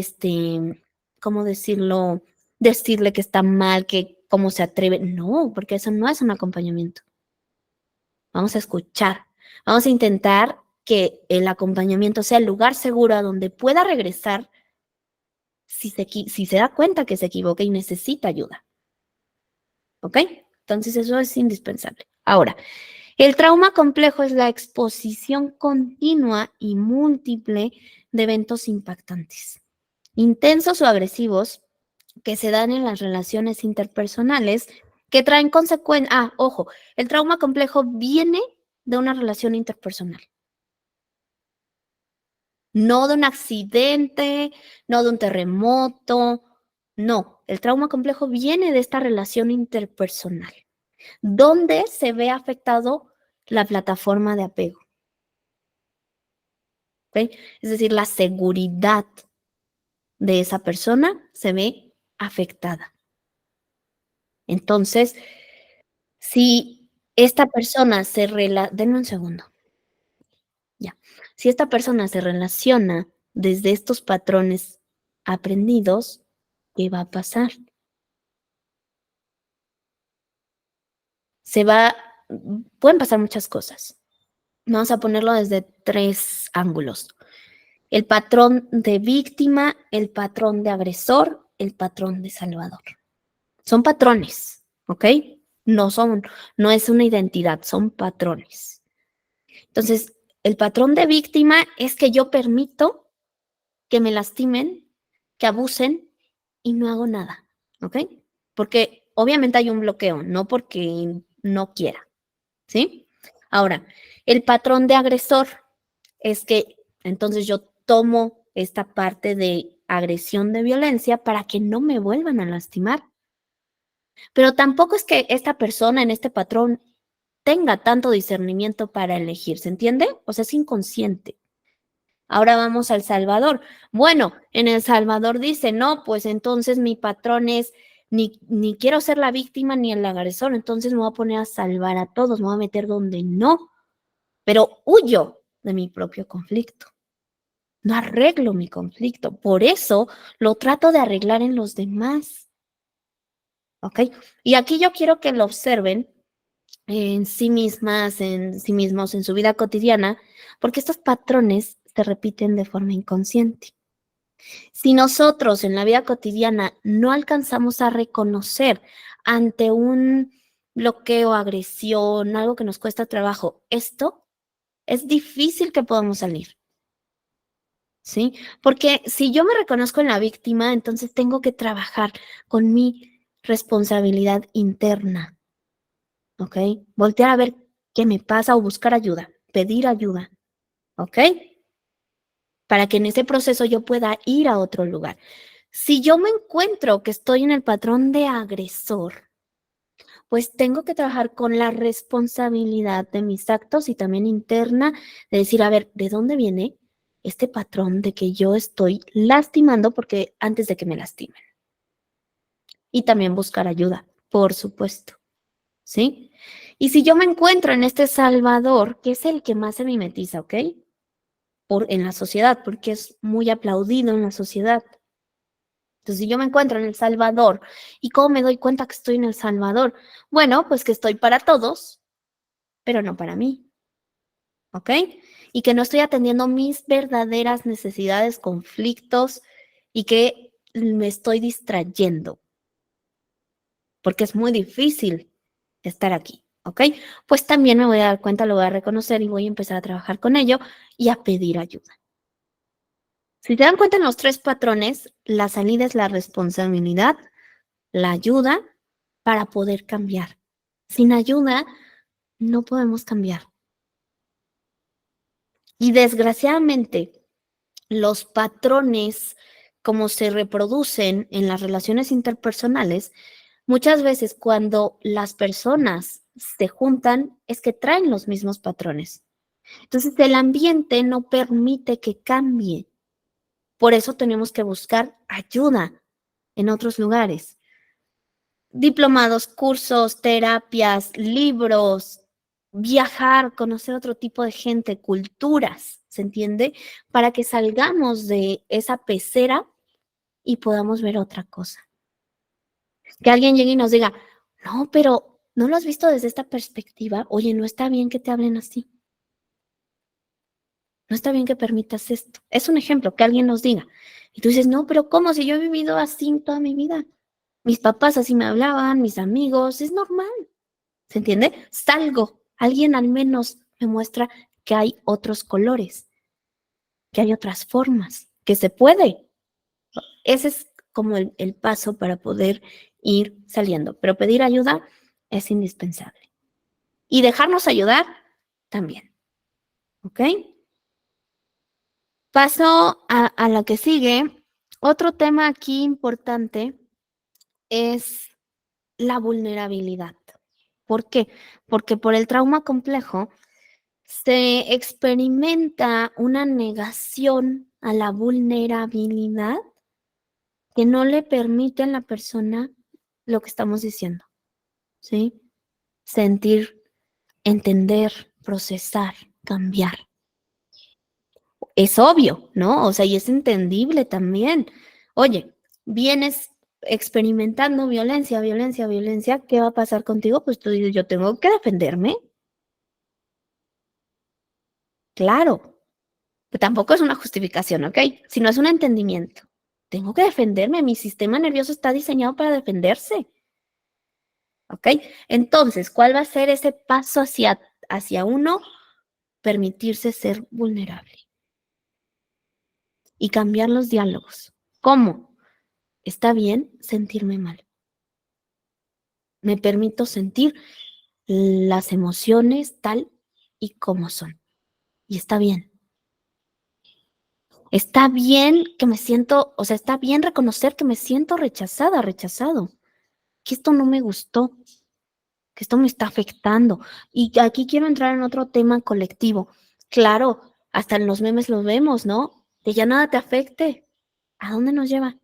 ¿cómo decirlo? Decirle que está mal, que cómo se atreve. No, porque eso no es un acompañamiento. Vamos a escuchar. Vamos a intentar que el acompañamiento sea el lugar seguro a donde pueda regresar si se da cuenta que se equivoca y necesita ayuda. ¿Ok? Entonces eso es indispensable. Ahora, el trauma complejo es la exposición continua y múltiple de eventos impactantes, intensos o agresivos que se dan en las relaciones interpersonales que traen consecuencias. Ah, ojo, el trauma complejo viene de una relación interpersonal. No de un accidente, no de un terremoto, no. El trauma complejo viene de esta relación interpersonal, donde se ve afectado la plataforma de apego. ¿Ok? Es decir, la seguridad de esa persona se ve afectada. Entonces, si esta persona denme un segundo. Ya. Si esta persona se relaciona desde estos patrones aprendidos, ¿qué va a pasar? Pueden pasar muchas cosas. Vamos a ponerlo desde 3 ángulos. El patrón de víctima, el patrón de agresor, el patrón de salvador. Son patrones, ¿ok? No es una identidad, son patrones. Entonces, el patrón de víctima es que yo permito que me lastimen, que abusen y no hago nada, ¿ok? Porque obviamente hay un bloqueo, no porque no quiera, ¿sí? Ahora, el patrón de agresor es que entonces yo tomo esta parte de agresión de violencia para que no me vuelvan a lastimar. Pero tampoco es que esta persona en este patrón tenga tanto discernimiento para elegir, ¿se entiende? O sea, es inconsciente. Ahora vamos al Salvador. Bueno, en El Salvador dice, no, pues entonces mi patrón es, ni quiero ser la víctima ni el agresor, entonces me voy a poner a salvar a todos, me voy a meter donde no, pero huyo de mi propio conflicto. No arreglo mi conflicto, por eso lo trato de arreglar en los demás. ¿Ok? Y aquí yo quiero que lo observen en sí mismas, en sí mismos, en su vida cotidiana, porque estos patrones se repiten de forma inconsciente. Si nosotros en la vida cotidiana no alcanzamos a reconocer ante un bloqueo, agresión, algo que nos cuesta trabajo, esto es difícil que podamos salir. ¿Sí? Porque si yo me reconozco en la víctima, entonces tengo que trabajar con mi responsabilidad interna. ¿Ok? Voltear a ver qué me pasa o buscar ayuda, pedir ayuda. ¿Ok? Para que en ese proceso yo pueda ir a otro lugar. Si yo me encuentro que estoy en el patrón de agresor, pues tengo que trabajar con la responsabilidad de mis actos y también interna de decir, a ver, ¿de dónde viene este patrón de que yo estoy lastimando porque antes de que me lastimen? Y también buscar ayuda, por supuesto, ¿sí? Y si yo me encuentro en este Salvador, que es el que más se mimetiza, ¿ok? En la sociedad, porque es muy aplaudido en la sociedad. Entonces, si yo me encuentro en El Salvador, ¿y cómo me doy cuenta que estoy en El Salvador? Bueno, pues que estoy para todos, pero no para mí. ¿Ok? y que no estoy atendiendo mis verdaderas necesidades, conflictos y que me estoy distrayendo, porque es muy difícil estar aquí, ¿ok? Pues también me voy a dar cuenta, lo voy a reconocer y voy a empezar a trabajar con ello y a pedir ayuda. Si te dan cuenta en los 3 patrones, la salida es la responsabilidad, la ayuda para poder cambiar. Sin ayuda, no podemos cambiar. Y desgraciadamente, los patrones, como se reproducen en las relaciones interpersonales, muchas veces cuando las personas se juntan, es que traen los mismos patrones. Entonces, el ambiente no permite que cambie. Por eso tenemos que buscar ayuda en otros lugares. Diplomados, cursos, terapias, libros, viajar, conocer otro tipo de gente, culturas, ¿se entiende? Para que salgamos de esa pecera y podamos ver otra cosa. Que alguien llegue y nos diga, no, pero ¿no lo has visto desde esta perspectiva? Oye, no está bien que te hablen así. No está bien que permitas esto. Es un ejemplo, que alguien nos diga. Y tú dices, no, pero ¿cómo? Si yo he vivido así toda mi vida. Mis papás así me hablaban, mis amigos, es normal. ¿Se entiende? Salgo, alguien al menos me muestra que hay otros colores, que hay otras formas, que se puede. Ese es como el paso para poder ir saliendo. Pero pedir ayuda es indispensable. Y dejarnos ayudar también. ¿Ok? Paso a la que sigue. Otro tema aquí importante es la vulnerabilidad. ¿Por qué? Porque por el trauma complejo se experimenta una negación a la vulnerabilidad que no le permite a la persona lo que estamos diciendo, ¿sí? Sentir, entender, procesar, cambiar. Es obvio, ¿no? O sea, y es entendible también. Oye, vienes experimentando violencia, violencia, violencia, ¿qué va a pasar contigo? Pues tú dices, yo tengo que defenderme. Claro, pero tampoco es una justificación, ¿ok? Sino es un entendimiento. Tengo que defenderme, mi sistema nervioso está diseñado para defenderse, ¿ok? Entonces, ¿cuál va a ser ese paso hacia uno? Permitirse ser vulnerable y cambiar los diálogos. ¿Cómo? Está bien sentirme mal. Me permito sentir las emociones tal y como son. Y está bien. Está bien que me siento, o sea, está bien reconocer que me siento rechazada, rechazado. Que esto no me gustó, que esto me está afectando. Y aquí quiero entrar en otro tema colectivo. Claro, hasta en los memes lo vemos, ¿no? Que ya nada te afecte. ¿A dónde nos lleva?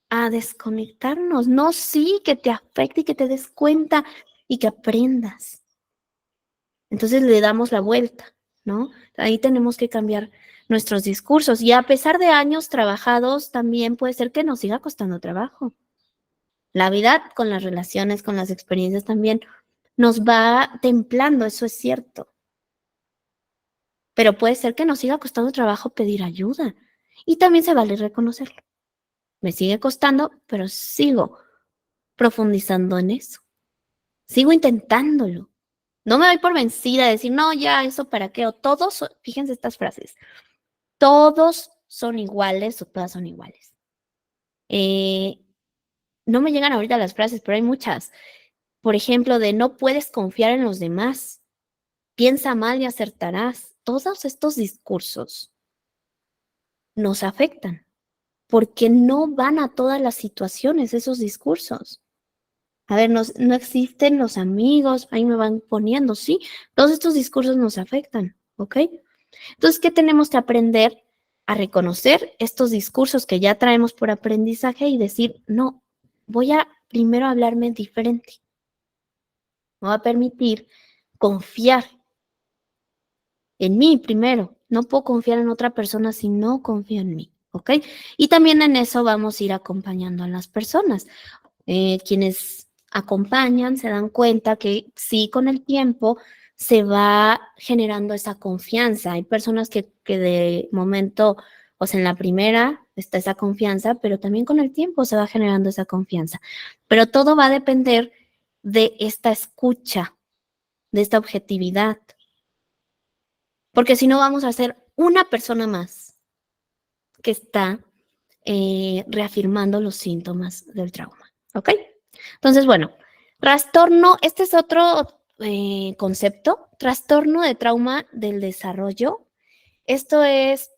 A desconectarnos. No, sí, que te afecte y que te des cuenta y que aprendas. Entonces le damos la vuelta, ¿no? Ahí tenemos que cambiar nuestros discursos. Y a pesar de años trabajados, también puede ser que nos siga costando trabajo. La vida con las relaciones, con las experiencias también nos va templando, eso es cierto. Pero puede ser que nos siga costando trabajo pedir ayuda. Y también se vale reconocerlo. Me sigue costando, pero sigo profundizando en eso. Sigo intentándolo. No me doy por vencida de decir, no, ya, eso para qué. O todos, fíjense estas frases, todos son iguales o todas son iguales. No me llegan ahorita las frases, pero hay muchas. Por ejemplo, de no puedes confiar en los demás. Piensa mal y acertarás. Todos estos discursos nos afectan porque no van a todas las situaciones esos discursos. A ver, no existen los amigos, ahí me van poniendo, sí, todos estos discursos nos afectan, ¿ok? Entonces, ¿qué tenemos que aprender? A reconocer estos discursos que ya traemos por aprendizaje y decir, no, voy a primero hablarme diferente. Me voy a permitir confiar en mí primero. No puedo confiar en otra persona si no confío en mí, ¿ok? Y también en eso vamos a ir acompañando a las personas. Quienes acompañan se dan cuenta que sí, con el tiempo se va generando esa confianza. Hay personas que de momento, o sea, en la primera está esa confianza, pero también con el tiempo se va generando esa confianza. Pero todo va a depender de esta escucha, de esta objetividad. Porque si no, vamos a ser una persona más que está reafirmando los síntomas del trauma. ¿Ok? Entonces, bueno, trastorno, este es otro concepto, trastorno de trauma del desarrollo. Esto es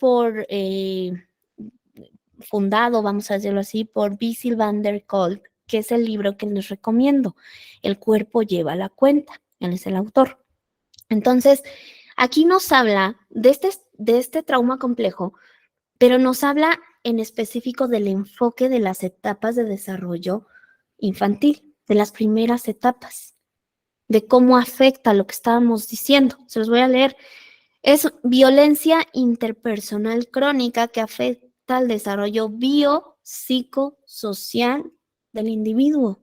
fundado, vamos a decirlo así, por Bessel van der Kolk, que es el libro que les recomiendo. El cuerpo lleva la cuenta. Él es el autor. Entonces, aquí nos habla de este trauma complejo, pero nos habla en específico del enfoque de las etapas de desarrollo infantil, de las primeras etapas, de cómo afecta lo que estábamos diciendo. Se los voy a leer. Es violencia interpersonal crónica que afecta al desarrollo biopsicosocial del individuo.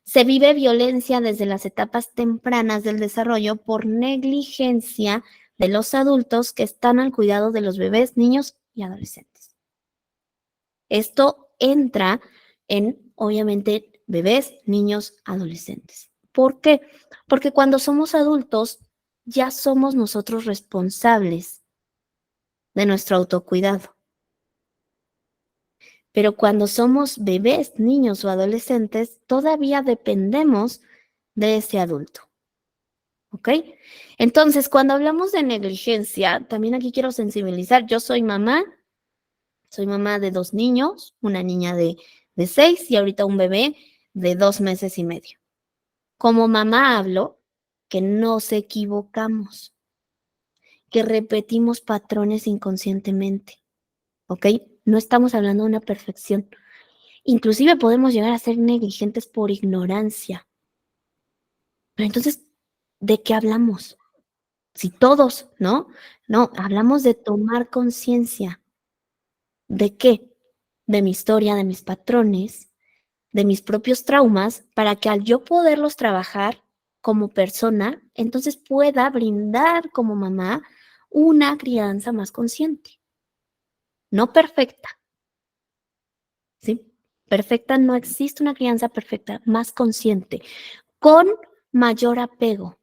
Se vive violencia desde las etapas tempranas del desarrollo por negligencia de los adultos que están al cuidado de los bebés, niños y adolescentes. Esto entra en, obviamente, bebés, niños, adolescentes. ¿Por qué? Porque cuando somos adultos, ya somos nosotros responsables de nuestro autocuidado. Pero cuando somos bebés, niños o adolescentes, todavía dependemos de ese adulto. ¿Ok? Entonces, cuando hablamos de negligencia, también aquí quiero sensibilizar. Yo soy mamá de 2 niños, una niña de 6 y ahorita un bebé de 2 meses y medio. Como mamá hablo que nos equivocamos, que repetimos patrones inconscientemente, ¿ok? No estamos hablando de una perfección. Inclusive podemos llegar a ser negligentes por ignorancia. Pero entonces, ¿de qué hablamos? Si todos, ¿no? No, hablamos de tomar conciencia. ¿De qué? De mi historia, de mis patrones, de mis propios traumas, para que al yo poderlos trabajar como persona, entonces pueda brindar como mamá una crianza más consciente. No perfecta. ¿Sí? Perfecta no existe una crianza perfecta, más consciente, con mayor apego,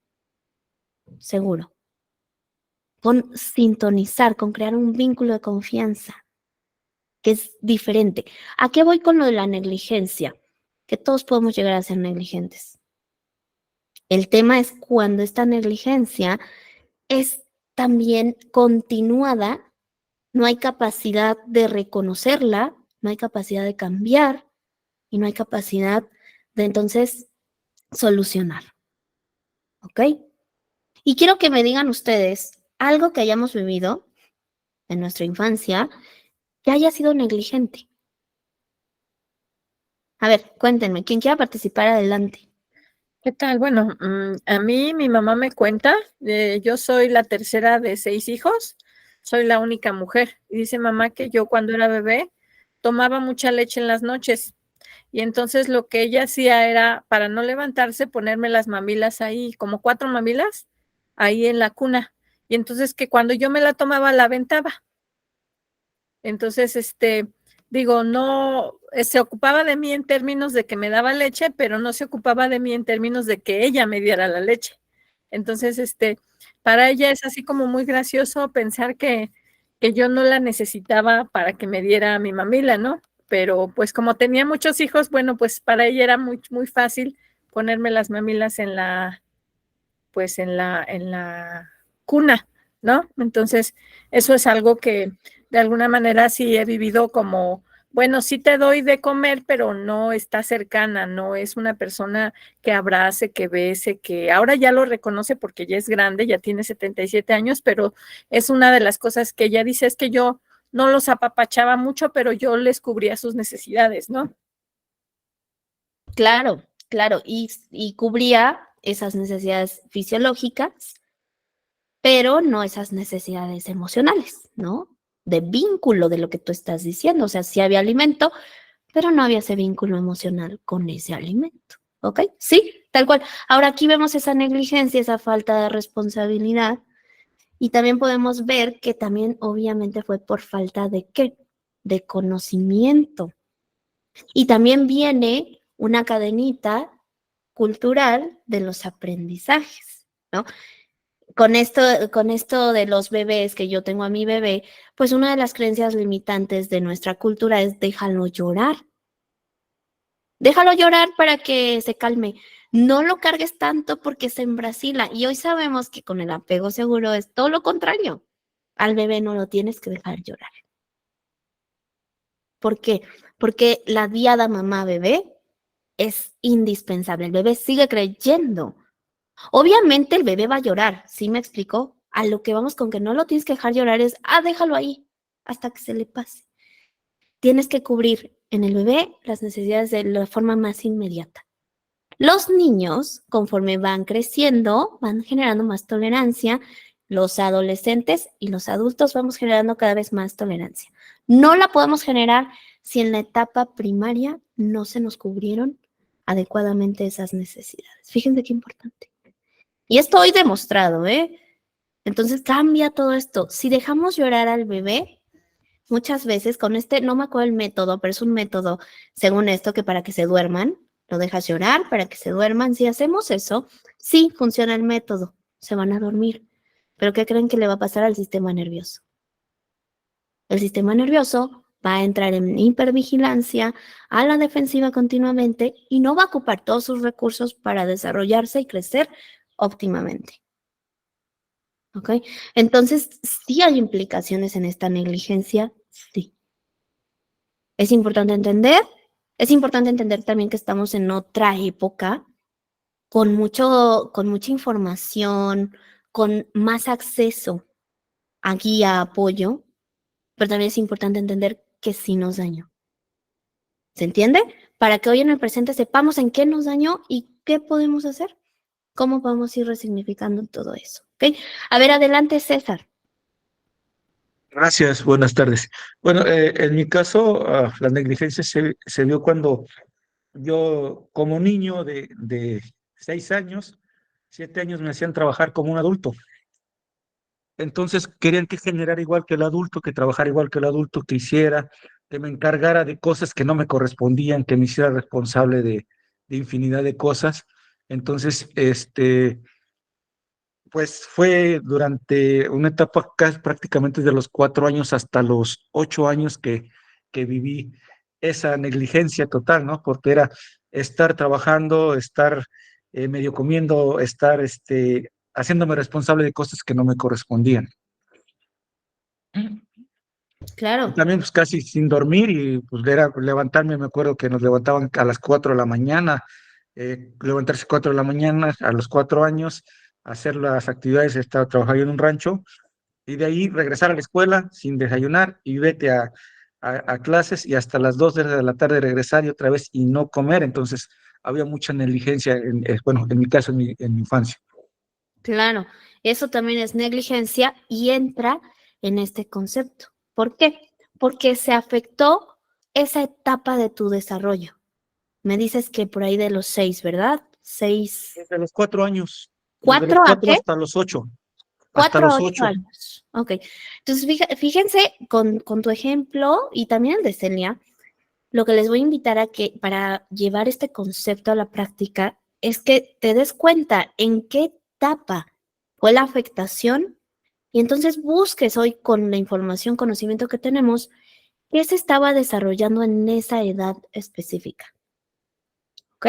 seguro, con sintonizar, con crear un vínculo de confianza, que es diferente. ¿A qué voy con lo de la negligencia? Que todos podemos llegar a ser negligentes. El tema es cuando esta negligencia es también continuada, no hay capacidad de reconocerla, no hay capacidad de cambiar y no hay capacidad de entonces solucionar. ¿Ok? Y quiero que me digan ustedes algo que hayamos vivido en nuestra infancia que haya sido negligente. A ver, cuéntenme, quien quiera participar, adelante. ¿Qué tal? Bueno, a mí mi mamá me cuenta, yo soy la tercera de 6 hijos, soy la única mujer. Y dice mamá que yo cuando era bebé tomaba mucha leche en las noches. Y entonces lo que ella hacía era, para no levantarse, ponerme las mamilas ahí, como 4 mamilas, ahí en la cuna. Y entonces que cuando yo me la tomaba, la aventaba. Entonces, digo, no, se ocupaba de mí en términos de que me daba leche, pero no se ocupaba de mí en términos de que ella me diera la leche. Entonces, para ella es así como muy gracioso pensar que yo no la necesitaba para que me diera mi mamila, ¿no? Pero pues como tenía muchos hijos, bueno, pues para ella era muy, muy fácil ponerme las mamilas en la cuna, ¿no? Entonces, eso es algo que de alguna manera sí he vivido como, bueno, sí te doy de comer, pero no está cercana, no es una persona que abrace, que bese, que ahora ya lo reconoce porque ya es grande, ya tiene 77 años, pero es una de las cosas que ella dice, es que yo no los apapachaba mucho, pero yo les cubría sus necesidades, ¿no? Claro, claro, y cubría esas necesidades fisiológicas, pero no esas necesidades emocionales, ¿no? De vínculo de lo que tú estás diciendo. O sea, sí había alimento, pero no había ese vínculo emocional con ese alimento, ¿Ok? Sí, tal cual. Ahora aquí vemos esa negligencia, esa falta de responsabilidad. Y también podemos ver que también obviamente fue por falta de ¿qué? De conocimiento. Y también viene una cadenita cultural de los aprendizajes, ¿no? Con esto de los bebés, que yo tengo a mi bebé, pues una de las creencias limitantes de nuestra cultura es déjalo llorar. Déjalo llorar para que se calme. No lo cargues tanto porque se embrasila. Y hoy sabemos que con el apego seguro es todo lo contrario. Al bebé no lo tienes que dejar llorar. ¿Por qué? Porque la diada mamá-bebé es indispensable. El bebé sigue creyendo. Obviamente el bebé va a llorar, ¿sí me explicó? A lo que vamos con que no lo tienes que dejar llorar es, déjalo ahí hasta que se le pase. Tienes que cubrir en el bebé las necesidades de la forma más inmediata. Los niños, conforme van creciendo, van generando más tolerancia. Los adolescentes y los adultos vamos generando cada vez más tolerancia. No la podemos generar si en la etapa primaria no se nos cubrieron adecuadamente esas necesidades. Fíjense qué importante. Y esto hoy demostrado, ¿eh? Entonces cambia todo esto. Si dejamos llorar al bebé, muchas veces con no me acuerdo el método, pero es un método, según esto, que para que se duerman, lo dejas llorar para que se duerman. Si hacemos eso, sí funciona el método, se van a dormir. Pero ¿qué creen que le va a pasar al sistema nervioso? El sistema nervioso va a entrar en hipervigilancia, a la defensiva continuamente y no va a ocupar todos sus recursos para desarrollarse y crecer óptimamente. ¿Ok? Entonces, sí hay implicaciones en esta negligencia, sí. Es importante entender también que estamos en otra época con mucha información, con más acceso a guía, apoyo, pero también es importante entender que sí nos dañó. ¿Se entiende? Para que hoy en el presente sepamos en qué nos dañó y qué podemos hacer. ¿Cómo podemos ir resignificando todo eso? ¿Ok? A ver, adelante, César. Gracias, buenas tardes. Bueno, en mi caso, la negligencia se dio cuando yo, como niño de 6 años, 7 años, me hacían trabajar como un adulto. Entonces querían que generara igual que el adulto, que trabajara igual que el adulto, que hiciera, que me encargara de cosas que no me correspondían, que me hiciera responsable de infinidad de cosas. Entonces, pues fue durante una etapa casi prácticamente de los 4 años hasta los 8 años que viví esa negligencia total, ¿no? Porque era estar trabajando, estar medio comiendo, estar haciéndome responsable de cosas que no me correspondían. Claro. También pues casi sin dormir y pues era levantarme, me acuerdo que nos levantaban a las 4 de la mañana, levantarse 4 de la mañana a los 4 años, hacer las actividades, estaba trabajando en un rancho y de ahí regresar a la escuela sin desayunar y vete a clases y hasta las 2 de la tarde regresar y otra vez y no comer. Entonces había mucha negligencia, bueno, en mi caso, en mi infancia. Claro, eso también es negligencia y entra en este concepto. ¿Por qué? Porque se afectó esa etapa de tu desarrollo. Me dices que por ahí de los 6, ¿verdad? 6, Desde los 4 años, desde los 4 a 4 qué? hasta los 8, hasta 4 a los 8 8. años. Ok. Entonces, fíjense con tu ejemplo y también el de Celia, lo que les voy a invitar a que para llevar este concepto a la práctica es que te des cuenta en qué etapa fue la afectación y entonces busques hoy con la información, conocimiento que tenemos, qué se estaba desarrollando en esa edad específica. ¿Ok?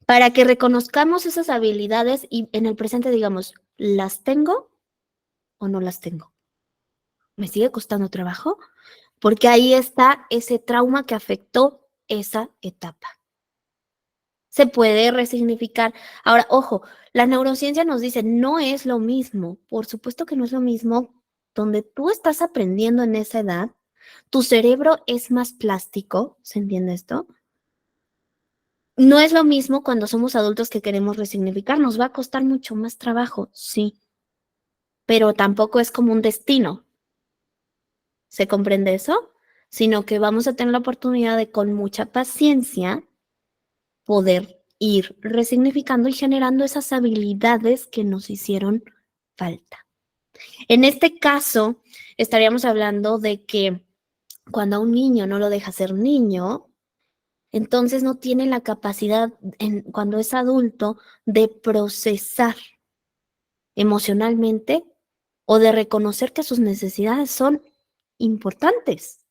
Para que reconozcamos esas habilidades y en el presente digamos, ¿las tengo o no las tengo? ¿Me sigue costando trabajo? Porque ahí está ese trauma que afectó esa etapa. Se puede resignificar. Ahora, ojo, la neurociencia nos dice, no es lo mismo. Por supuesto que no es lo mismo donde tú estás aprendiendo en esa edad. Tu cerebro es más plástico, ¿se entiende esto? No es lo mismo cuando somos adultos que queremos resignificar. Nos va a costar mucho más trabajo, sí. Pero tampoco es como un destino. ¿Se comprende eso? Sino que vamos a tener la oportunidad de con mucha paciencia poder ir resignificando y generando esas habilidades que nos hicieron falta. En este caso, estaríamos hablando de que cuando a un niño no lo deja ser niño, entonces no tiene la capacidad, cuando es adulto, de procesar emocionalmente o de reconocer que sus necesidades son importantes.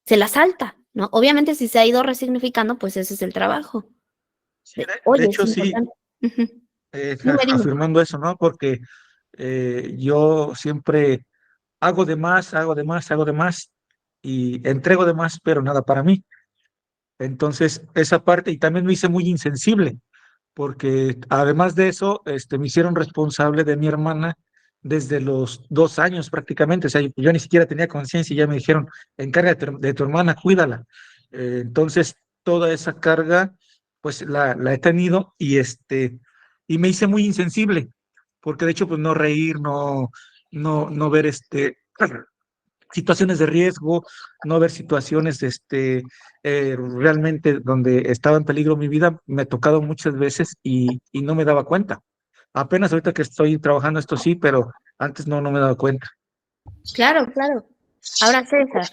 Se las salta, ¿no? Obviamente, si se ha ido resignificando, pues ese es el trabajo. Sí, Oye, de es hecho, sí, importante. Ujú. Dime. afirmando eso, ¿no? Porque yo siempre hago de más, hago de más, hago de más y entrego de más, pero nada para mí. Entonces, esa parte, y también me hice muy insensible, porque además de eso, me hicieron responsable de mi hermana desde los 2 años prácticamente. O sea, yo ni siquiera tenía conciencia y ya me dijeron, encárgate de tu hermana, cuídala. Entonces, toda esa carga, pues la he tenido y me hice muy insensible, porque de hecho, pues no reír, no ver situaciones de riesgo, no ver situaciones realmente donde estaba en peligro mi vida, me ha tocado muchas veces y no me daba cuenta. Apenas ahorita que estoy trabajando esto sí, pero antes no me daba cuenta. Claro, claro. Ahora, César,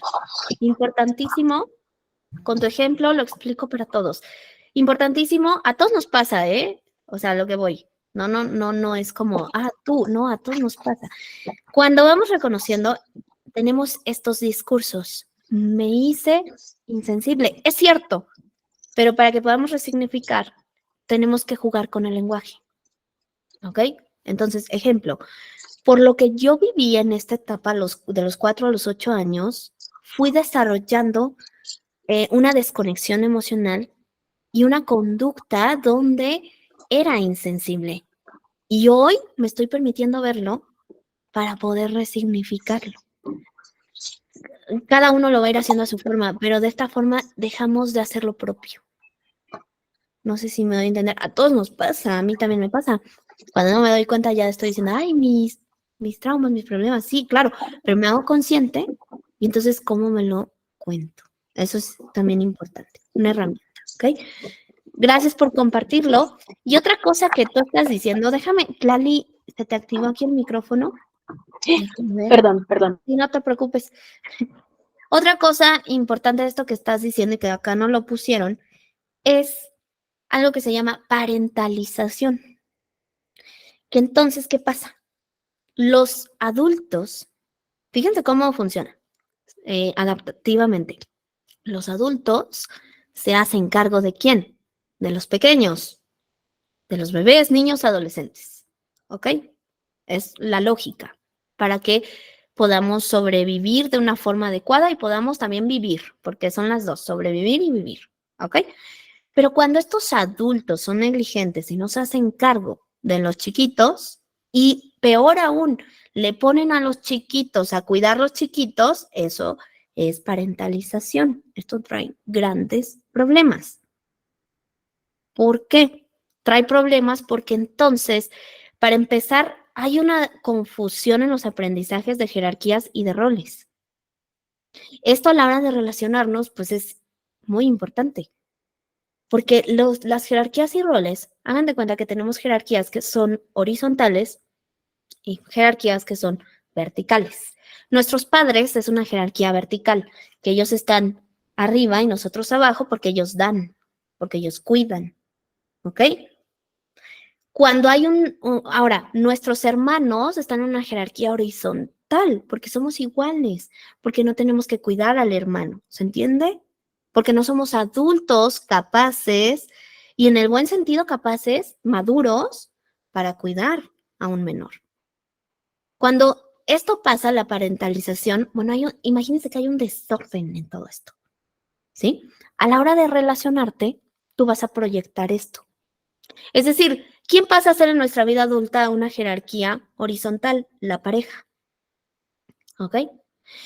importantísimo, con tu ejemplo lo explico para todos. Importantísimo, a todos nos pasa, ¿eh? O sea, lo que voy. No es como, tú, no, a todos nos pasa. Cuando vamos reconociendo, tenemos estos discursos. Me hice insensible. Es cierto, pero para que podamos resignificar, tenemos que jugar con el lenguaje. ¿Ok? Entonces, ejemplo, por lo que yo viví en esta etapa, de los 4 a los 8 años, fui desarrollando una desconexión emocional y una conducta donde era insensible. Y hoy me estoy permitiendo verlo para poder resignificarlo. Cada uno lo va a ir haciendo a su forma, pero de esta forma dejamos de hacer lo propio. No sé si me doy a entender. A todos nos pasa, a mí también me pasa. Cuando no me doy cuenta ya estoy diciendo, ay, mis traumas, mis problemas. Sí, claro, pero me hago consciente y entonces, ¿cómo me lo cuento? Eso es también importante, una herramienta, ¿ok? Gracias por compartirlo. Y otra cosa que tú estás diciendo, déjame, Lali, ¿se te activó aquí el micrófono? Déjame ver. Perdón. Y no te preocupes. Otra cosa importante de esto que estás diciendo y que acá no lo pusieron es algo que se llama parentalización. Que entonces, ¿qué pasa? Los adultos, fíjense cómo funciona adaptativamente. Los adultos se hacen cargo ¿de quién? De los pequeños, de los bebés, niños, adolescentes. ¿Ok? Es la lógica para que podamos sobrevivir de una forma adecuada y podamos también vivir, porque son las dos, sobrevivir y vivir. ¿Ok? Pero cuando estos adultos son negligentes y no se hacen cargo de los chiquitos, y peor aún, le ponen a los chiquitos a cuidar los chiquitos, eso es parentalización. Esto trae grandes problemas. ¿Por qué? Trae problemas porque entonces, para empezar, hay una confusión en los aprendizajes de jerarquías y de roles. Esto a la hora de relacionarnos, pues es muy importante. Porque las jerarquías y roles, hagan de cuenta que tenemos jerarquías que son horizontales y jerarquías que son verticales. Nuestros padres es una jerarquía vertical, que ellos están arriba y nosotros abajo porque ellos dan, porque ellos cuidan. ¿Ok? Cuando hay ahora, nuestros hermanos están en una jerarquía horizontal porque somos iguales, porque no tenemos que cuidar al hermano, ¿se entiende? Porque no somos adultos capaces y en el buen sentido capaces, maduros, para cuidar a un menor. Cuando esto pasa, la parentalización, bueno, imagínense que hay un desorden en todo esto, ¿sí? A la hora de relacionarte, tú vas a proyectar esto. Es decir, ¿quién pasa a ser en nuestra vida adulta una jerarquía horizontal? La pareja, ¿ok?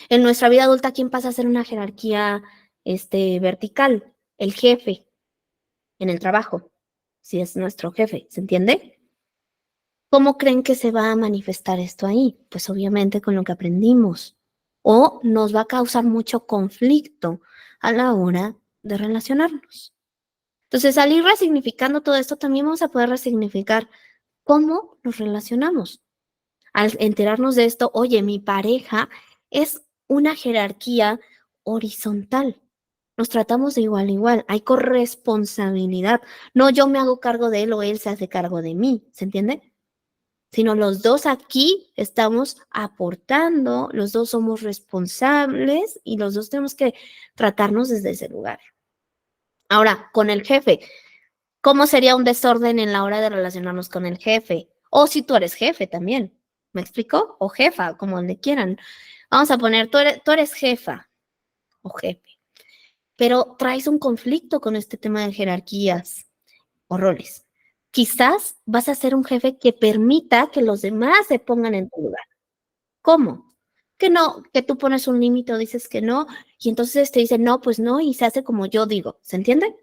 En nuestra vida adulta, ¿quién pasa a ser una jerarquía vertical? El jefe en el trabajo, si es nuestro jefe, ¿se entiende? ¿Cómo creen que se va a manifestar esto ahí? Pues obviamente con lo que aprendimos. O nos va a causar mucho conflicto a la hora de relacionarnos. Entonces, al ir resignificando todo esto, también vamos a poder resignificar cómo nos relacionamos. Al enterarnos de esto, oye, mi pareja es una jerarquía horizontal. Nos tratamos de igual a igual. Hay corresponsabilidad. No yo me hago cargo de él o él se hace cargo de mí. ¿Se entiende? Sino los dos aquí estamos aportando, los dos somos responsables y los dos tenemos que tratarnos desde ese lugar. Ahora, con el jefe, ¿cómo sería un desorden en la hora de relacionarnos con el jefe? O si tú eres jefe también, ¿me explico? O jefa, como le quieran. Vamos a poner, tú eres jefa o jefe, pero traes un conflicto con este tema de jerarquías o roles. Quizás vas a ser un jefe que permita que los demás se pongan en tu lugar. ¿Cómo? Que no, que tú pones un límite o dices que no, y entonces te dicen no, pues no, y se hace como yo digo, ¿se entiende?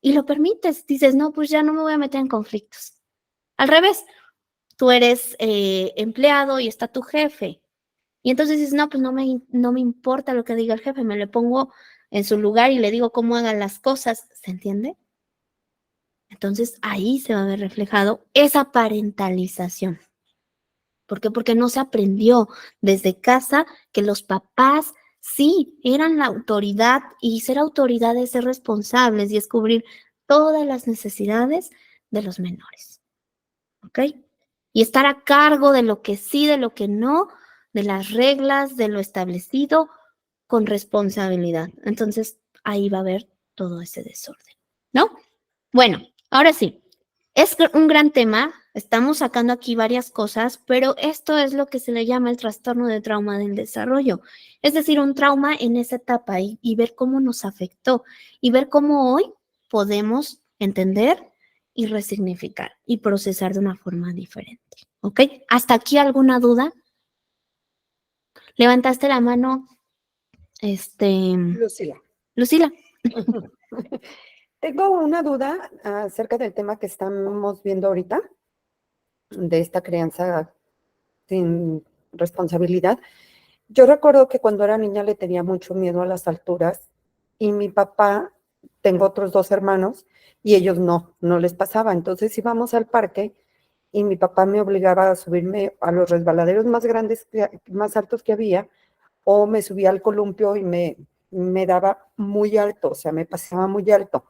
Y lo permites, dices, no, pues ya no me voy a meter en conflictos. Al revés, tú eres empleado y está tu jefe, y entonces dices, no, pues no me importa lo que diga el jefe, me le pongo en su lugar y le digo cómo hagan las cosas, ¿se entiende? Entonces ahí se va a ver reflejado esa parentalización. ¿Por qué? Porque no se aprendió desde casa que los papás sí eran la autoridad y ser autoridad es ser responsables y descubrir todas las necesidades de los menores. ¿Ok? Y estar a cargo de lo que sí, de lo que no, de las reglas, de lo establecido con responsabilidad. Entonces ahí va a haber todo ese desorden, ¿no? Bueno, ahora sí, es un gran tema, estamos sacando aquí varias cosas, pero esto es lo que se le llama el trastorno de trauma del desarrollo, es decir, un trauma en esa etapa y ver cómo nos afectó y ver cómo hoy podemos entender y resignificar y procesar de una forma diferente, ¿ok? ¿Hasta aquí alguna duda? Levantaste la mano, Lucila. Lucila. Tengo una duda acerca del tema que estamos viendo ahorita, de esta crianza sin responsabilidad. Yo recuerdo que cuando era niña le tenía mucho miedo a las alturas y mi papá, tengo otros 2 hermanos y ellos no les pasaba. Entonces íbamos al parque y mi papá me obligaba a subirme a los resbaladeros más grandes, más altos que había, o me subía al columpio y me daba muy alto, o sea, me pasaba muy alto.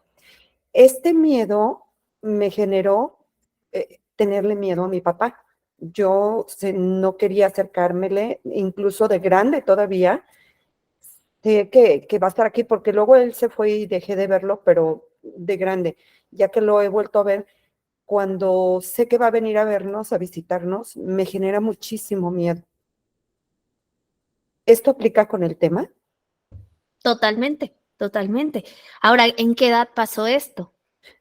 Este miedo me generó tenerle miedo a mi papá. Yo no quería acercármele, incluso de grande todavía, que va a estar aquí, porque luego él se fue y dejé de verlo, pero de grande, ya que lo he vuelto a ver, cuando sé que va a venir a vernos, a visitarnos, me genera muchísimo miedo. ¿Esto aplica con el tema? Totalmente, totalmente. Ahora, ¿en qué edad pasó esto?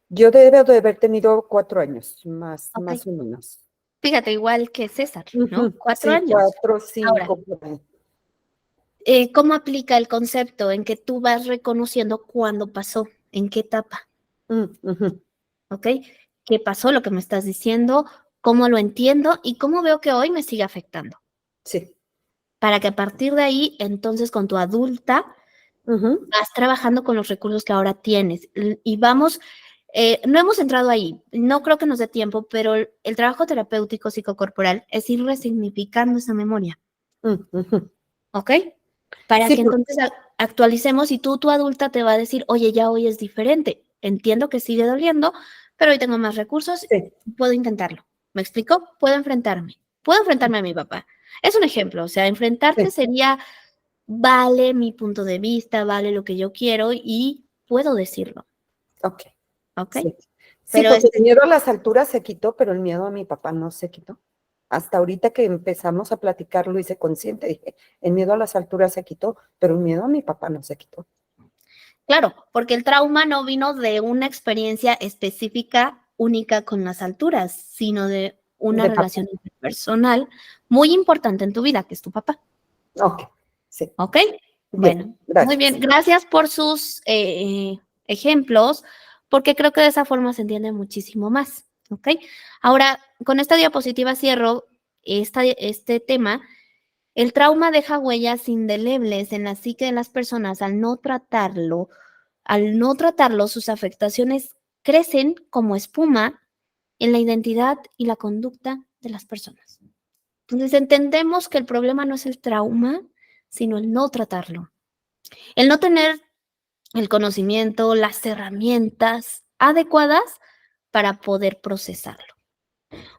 Yo debo de haber tenido 4 años, más Ok. o menos. Fíjate, igual que César, ¿no? 4 Sí, años. 4, 5. Ahora, ¿cómo aplica el concepto en que tú vas reconociendo cuándo pasó? ¿En qué etapa? ¿Ok? ¿Qué pasó? Lo que me estás diciendo, ¿cómo lo entiendo y cómo veo que hoy me sigue afectando? Sí. Para que a partir de ahí, entonces, con tu adulta, vas trabajando con los recursos que ahora tienes. Y vamos, no hemos entrado ahí, no creo que nos dé tiempo, pero el trabajo terapéutico psicocorporal es ir resignificando esa memoria, ¿ok? Para Sí, que entonces actualicemos y tu adulta te va a decir, oye, ya hoy es diferente, entiendo que sigue doliendo, pero hoy tengo más recursos, sí. puedo intentarlo. ¿Me explico? Puedo enfrentarme a mi papá. Es un ejemplo, o sea, enfrentarte Sí. sería, vale mi punto de vista, vale lo que yo quiero y puedo decirlo, Ok. ¿ok? Sí. Sí, Pero porque el miedo a las alturas se quitó, pero el miedo a mi papá no se quitó. Hasta ahorita que empezamos a platicar, lo hice consciente. Dije, el miedo a las alturas se quitó, pero el miedo a mi papá no se quitó. claro, porque el trauma no vino de una experiencia específica, única con las alturas, sino de una De papá. relación interpersonal muy importante en tu vida, que es tu papá. Ok. Sí. ¿Ok? Bien. Bueno, Gracias. muy bien. Gracias por sus ejemplos, porque creo que de esa forma se entiende muchísimo más. ¿Ok? Ahora, con esta diapositiva cierro este tema. El trauma deja huellas indelebles en la psique de las personas al no tratarlo, sus afectaciones crecen como espuma en la identidad y la conducta de las personas. Entonces entendemos que el problema no es el trauma, sino el no tratarlo. El no tener el conocimiento, las herramientas adecuadas para poder procesarlo.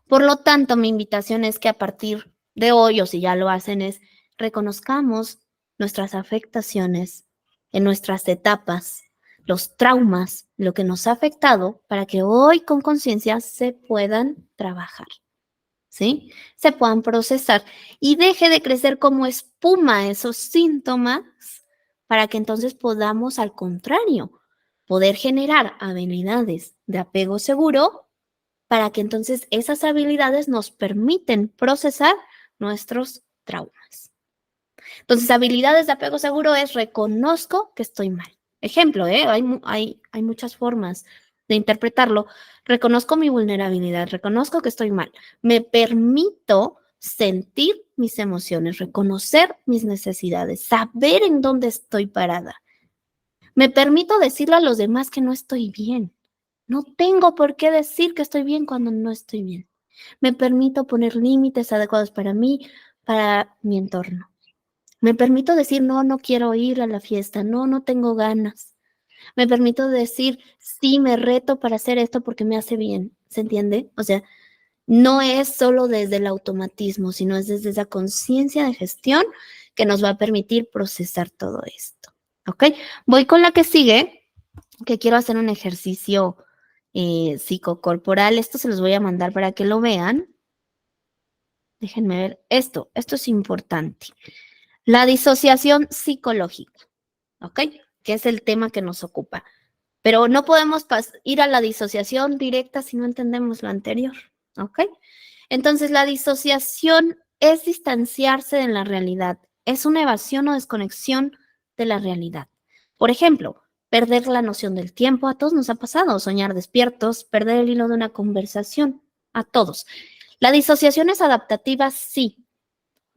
Por lo tanto, mi invitación es que a partir de hoy, o si ya lo hacen, es reconozcamos nuestras afectaciones en nuestras etapas, los traumas, lo que nos ha afectado, para que hoy con conciencia se puedan trabajar, ¿sí? Se puedan procesar y deje de crecer como espuma esos síntomas para que entonces podamos, al contrario, poder generar habilidades de apego seguro para que entonces esas habilidades nos permiten procesar nuestros traumas. Entonces, habilidades de apego seguro es reconozco que estoy mal. Ejemplo, hay muchas formas de interpretarlo. Reconozco mi vulnerabilidad, reconozco que estoy mal. Me permito sentir mis emociones, reconocer mis necesidades, saber en dónde estoy parada. Me permito decirle a los demás que no estoy bien. No tengo por qué decir que estoy bien cuando no estoy bien. Me permito poner límites adecuados para mí, para mi entorno. Me permito decir, no, no quiero ir a la fiesta, no, no tengo ganas. Me permito decir, sí, me reto para hacer esto porque me hace bien. ¿Se entiende? O sea, no es solo desde el automatismo, sino es desde esa conciencia de gestión que nos va a permitir procesar todo esto. ¿Ok? Voy con la que sigue, que quiero hacer un ejercicio psicocorporal. Esto se los voy a mandar para que lo vean. Déjenme ver esto es importante. La disociación psicológica, ¿ok? Que es el tema que nos ocupa. Pero no podemos ir a la disociación directa si no entendemos lo anterior, ¿ok? Entonces, la disociación es distanciarse de la realidad. Es una evasión o desconexión de la realidad. Por ejemplo, perder la noción del tiempo. A todos nos ha pasado. Soñar despiertos, perder el hilo de una conversación. A todos. La disociación es adaptativa, sí,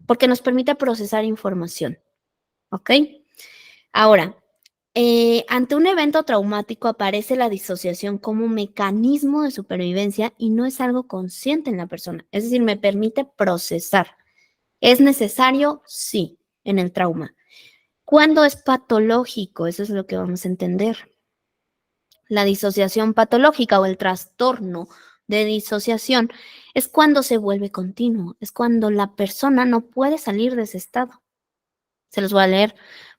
porque nos permite procesar información, ¿ok? Ahora, ante un evento traumático aparece la disociación como un mecanismo de supervivencia y no es algo consciente en la persona. Es decir, me permite procesar. ¿Es necesario? Sí, en el trauma. ¿Cuándo es patológico? Eso es lo que vamos a entender. La disociación patológica o el trastorno de disociación es cuando se vuelve continuo, es cuando la persona no puede salir de ese estado. Se los voy a leer.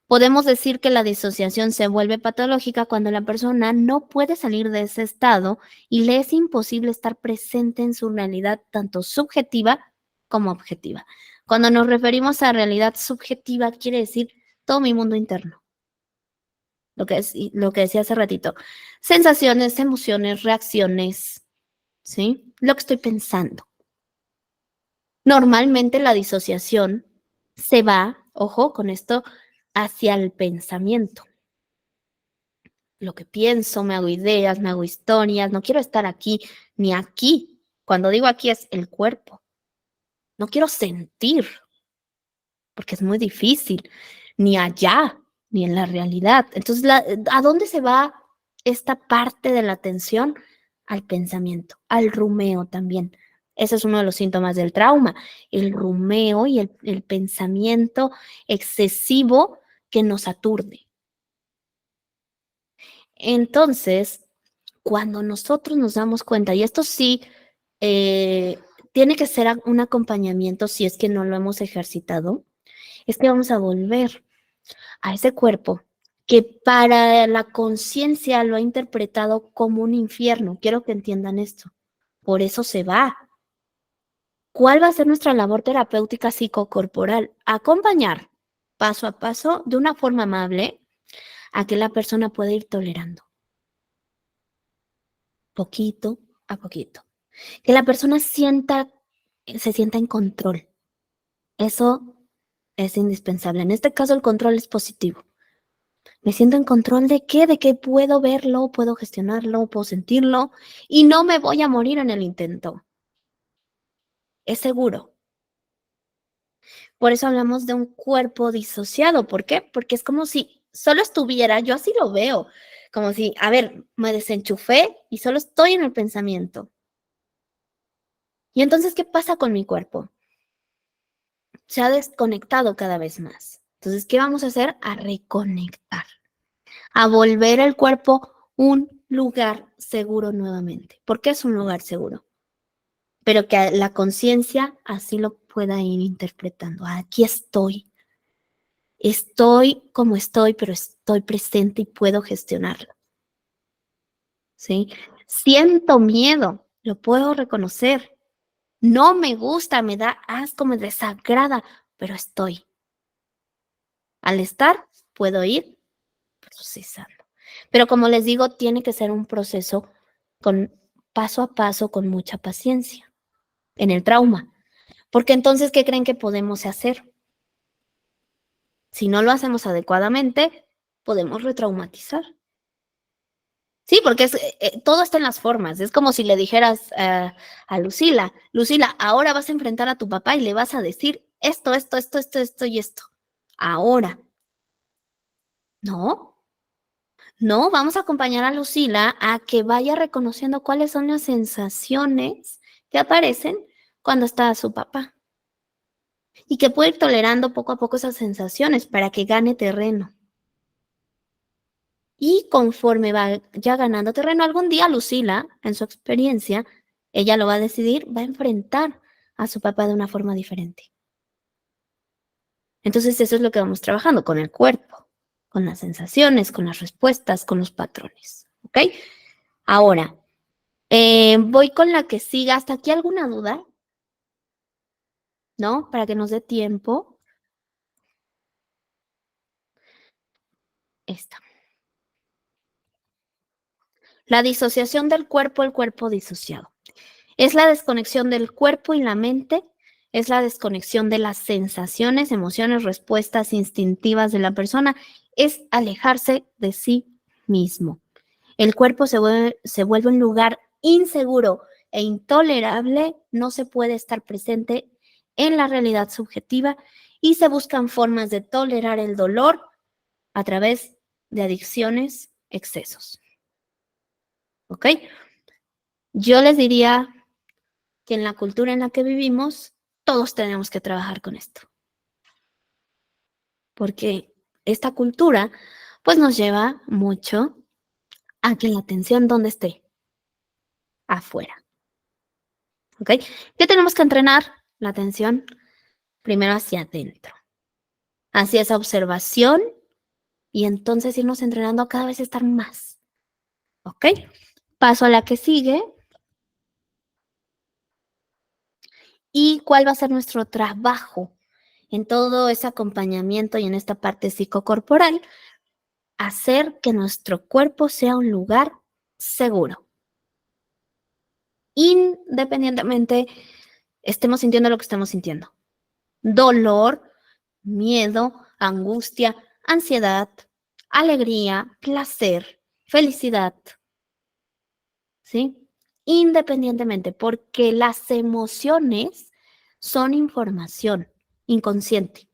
Podemos decir que la disociación se vuelve patológica cuando la persona no puede salir de ese estado y le es imposible estar presente en su realidad, tanto subjetiva como objetiva. Cuando nos referimos a realidad subjetiva, quiere decir todo mi mundo interno. Lo que decía hace ratito. Sensaciones, emociones, reacciones, ¿sí? Lo que estoy pensando. Normalmente la disociación se va, ojo con esto, hacia el pensamiento. Lo que pienso, me hago ideas, me hago historias, no quiero estar aquí ni aquí. Cuando digo aquí es el cuerpo. No quiero sentir, porque es muy difícil, ni allá, ni en la realidad. Entonces, ¿a dónde se va esta parte de la atención? Al pensamiento, al rumeo también. Ese es uno de los síntomas del trauma, el rumeo y el pensamiento excesivo que nos aturde. Entonces, cuando nosotros nos damos cuenta, y esto sí tiene que ser un acompañamiento si es que no lo hemos ejercitado, es que vamos a volver a ese cuerpo que para la conciencia lo ha interpretado como un infierno. Quiero que entiendan esto. Por eso se va. ¿Cuál va a ser nuestra labor terapéutica psicocorporal? Acompañar paso a paso, de una forma amable, a que la persona pueda ir tolerando. Poquito a poquito. Que la persona se sienta en control. Eso es indispensable. En este caso, el control es positivo. Me siento en control ¿de qué? De que puedo verlo, puedo gestionarlo, puedo sentirlo y no me voy a morir en el intento. Es seguro. Por eso hablamos de un cuerpo disociado. ¿Por qué? Porque es como si solo estuviera, yo así lo veo, Como si, a ver, me desenchufé y solo estoy en el pensamiento. Y entonces, ¿qué pasa con mi cuerpo? Se ha desconectado cada vez más. Entonces, ¿qué vamos a hacer? A reconectar, a volver el cuerpo un lugar seguro nuevamente. ¿Por qué es un lugar seguro? Pero que la conciencia así lo pueda ir interpretando. Aquí estoy. Estoy como estoy, pero estoy presente y puedo gestionarlo. ¿Sí? Siento miedo, lo puedo reconocer. No me gusta, me da asco, me desagrada, pero estoy. Al estar, puedo ir procesando. Pero como les digo, tiene que ser un proceso con paso a paso, con mucha paciencia en el trauma. Porque entonces, ¿qué creen que podemos hacer? Si no lo hacemos adecuadamente, podemos retraumatizar. Sí, porque todo está en las formas. Es como si le dijeras a Lucila, Lucila, ahora vas a enfrentar a tu papá y le vas a decir esto y esto. Ahora. No, no, vamos a acompañar a Lucila a que vaya reconociendo cuáles son las sensaciones que aparecen cuando está su papá. Y que puede ir tolerando poco a poco esas sensaciones para que gane terreno. Y conforme va ya ganando terreno, algún día Lucila, en su experiencia, ella lo va a decidir, va a enfrentar a su papá de una forma diferente. Entonces eso es lo que vamos trabajando con el cuerpo, con las sensaciones, con las respuestas, con los patrones. ¿Ok? Ahora, voy con la que siga. ¿Hasta aquí alguna duda? ¿No? Para que nos dé tiempo. Esta. La disociación del cuerpo, el cuerpo disociado. Es la desconexión del cuerpo y la mente, es la desconexión de las sensaciones, emociones, respuestas instintivas de la persona, es alejarse de sí mismo. El cuerpo se vuelve un lugar inseguro e intolerable, no se puede estar presente en la realidad subjetiva y se buscan formas de tolerar el dolor a través de adicciones, excesos. ¿Ok? Yo les diría que en la cultura en la que vivimos, todos tenemos que trabajar con esto. Porque esta cultura, pues nos lleva mucho a que la atención, ¿dónde esté? Afuera. ¿Ok? ¿Qué tenemos que entrenar? La atención primero hacia adentro, hacia esa observación y entonces irnos entrenando a cada vez estar más. ¿Ok? Paso a la que sigue. ¿Y cuál va a ser nuestro trabajo en todo ese acompañamiento y en esta parte psicocorporal? Hacer que nuestro cuerpo sea un lugar seguro. Independientemente estemos sintiendo lo que estemos sintiendo. Dolor, miedo, angustia, ansiedad, alegría, placer, felicidad. ¿Sí? Independientemente, porque las emociones son información inconsciente.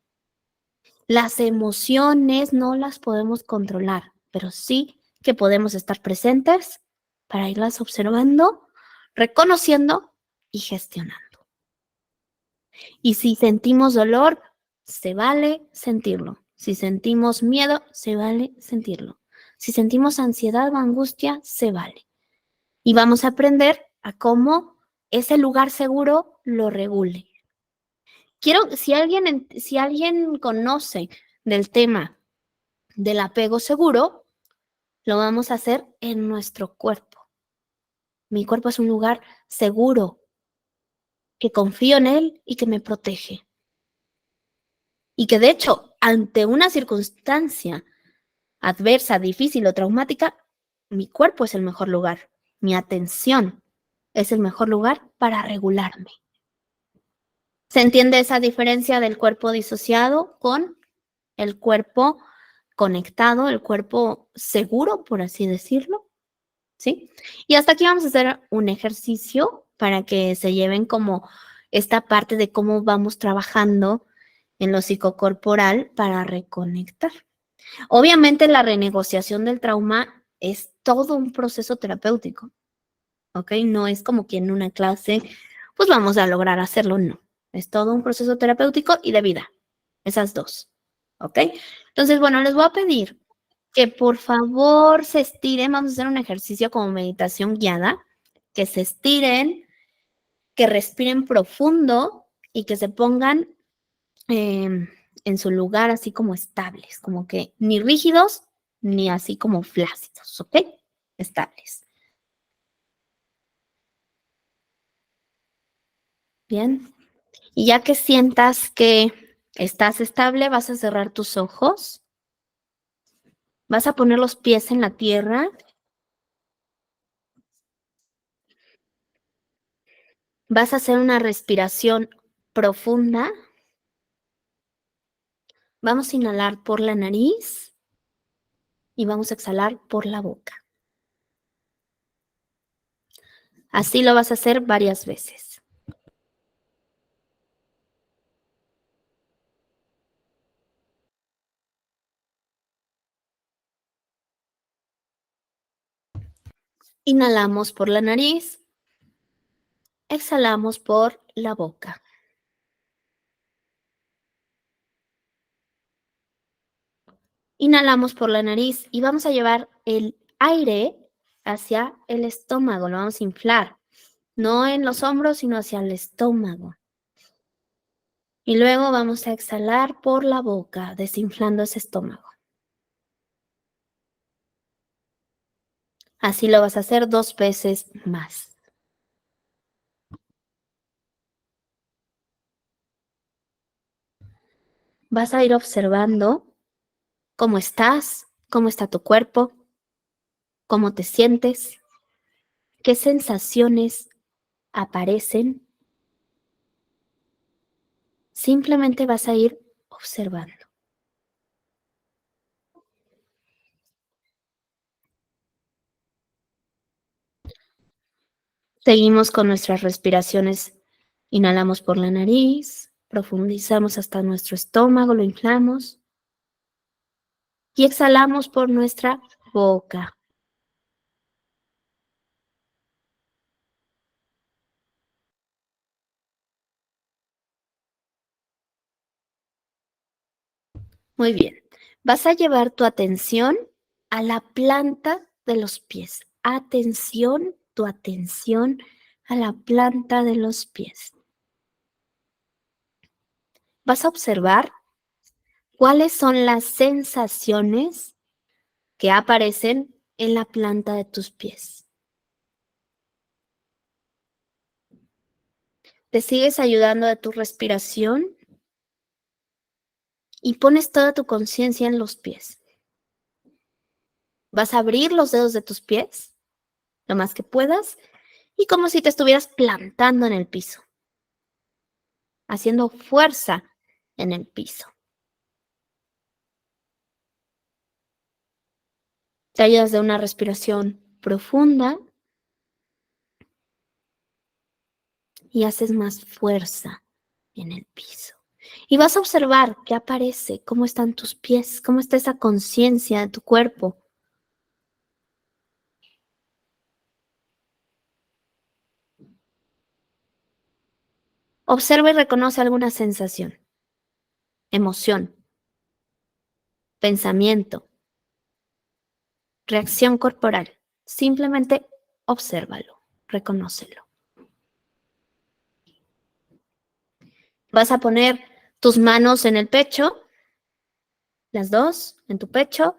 Las emociones no las podemos controlar, pero sí que podemos estar presentes para irlas observando, reconociendo y gestionando. Y si sentimos dolor, se vale sentirlo. Si sentimos miedo, se vale sentirlo. Si sentimos ansiedad o angustia, se vale. Y vamos a aprender a cómo ese lugar seguro lo regule. Si alguien conoce del tema del apego seguro, lo vamos a hacer en nuestro cuerpo. Mi cuerpo es un lugar seguro, que confío en él y que me protege. Y que de hecho, ante una circunstancia adversa, difícil o traumática, mi cuerpo es el mejor lugar. Mi atención es el mejor lugar para regularme. ¿Se entiende esa diferencia del cuerpo disociado con el cuerpo conectado, el cuerpo seguro, por así decirlo? ¿Sí? Y hasta aquí vamos a hacer un ejercicio para que se lleven como esta parte de cómo vamos trabajando en lo psicocorporal para reconectar. Obviamente la renegociación del trauma es todo un proceso terapéutico, ¿ok? No es como que en una clase, pues vamos a lograr hacerlo, no. Es todo un proceso terapéutico y de vida, esas dos, ¿ok? Entonces, bueno, les voy a pedir que por favor se estiren, vamos a hacer un ejercicio como meditación guiada, que se estiren, que respiren profundo y que se pongan en su lugar así como estables, como que ni rígidos ni así como flácidos, ¿ok? Estables. Bien. Y ya que sientas que estás estable, vas a cerrar tus ojos, vas a poner los pies en la tierra, vas a hacer una respiración profunda. Vamos a inhalar por la nariz y vamos a exhalar por la boca. Así lo vas a hacer varias veces. Inhalamos por la nariz, exhalamos por la boca. Inhalamos por la nariz y vamos a llevar el aire hacia el estómago, lo vamos a inflar, no en los hombros, sino hacia el estómago. Y luego vamos a exhalar por la boca, desinflando ese estómago. Así lo vas a hacer 2 veces más. Vas a ir observando cómo estás, cómo está tu cuerpo, cómo te sientes, qué sensaciones aparecen. Simplemente vas a ir observando. Seguimos con nuestras respiraciones. Inhalamos por la nariz, profundizamos hasta nuestro estómago, lo inflamos y exhalamos por nuestra boca. Muy bien. Vas a llevar tu atención a la planta de los pies. Atención, tu atención a la planta de los pies. Vas a observar cuáles son las sensaciones que aparecen en la planta de tus pies. Te sigues ayudando de tu respiración y pones toda tu conciencia en los pies. Vas a abrir los dedos de tus pies lo más que puedas y como si te estuvieras plantando en el piso, haciendo fuerza en el piso. Te ayudas de una respiración profunda y haces más fuerza en el piso. Y vas a observar qué aparece, cómo están tus pies, cómo está esa conciencia de tu cuerpo. Observa y reconoce alguna sensación, emoción, pensamiento, reacción corporal. Simplemente obsérvalo, reconócelo. Vas a poner tus manos en el pecho, las dos en tu pecho.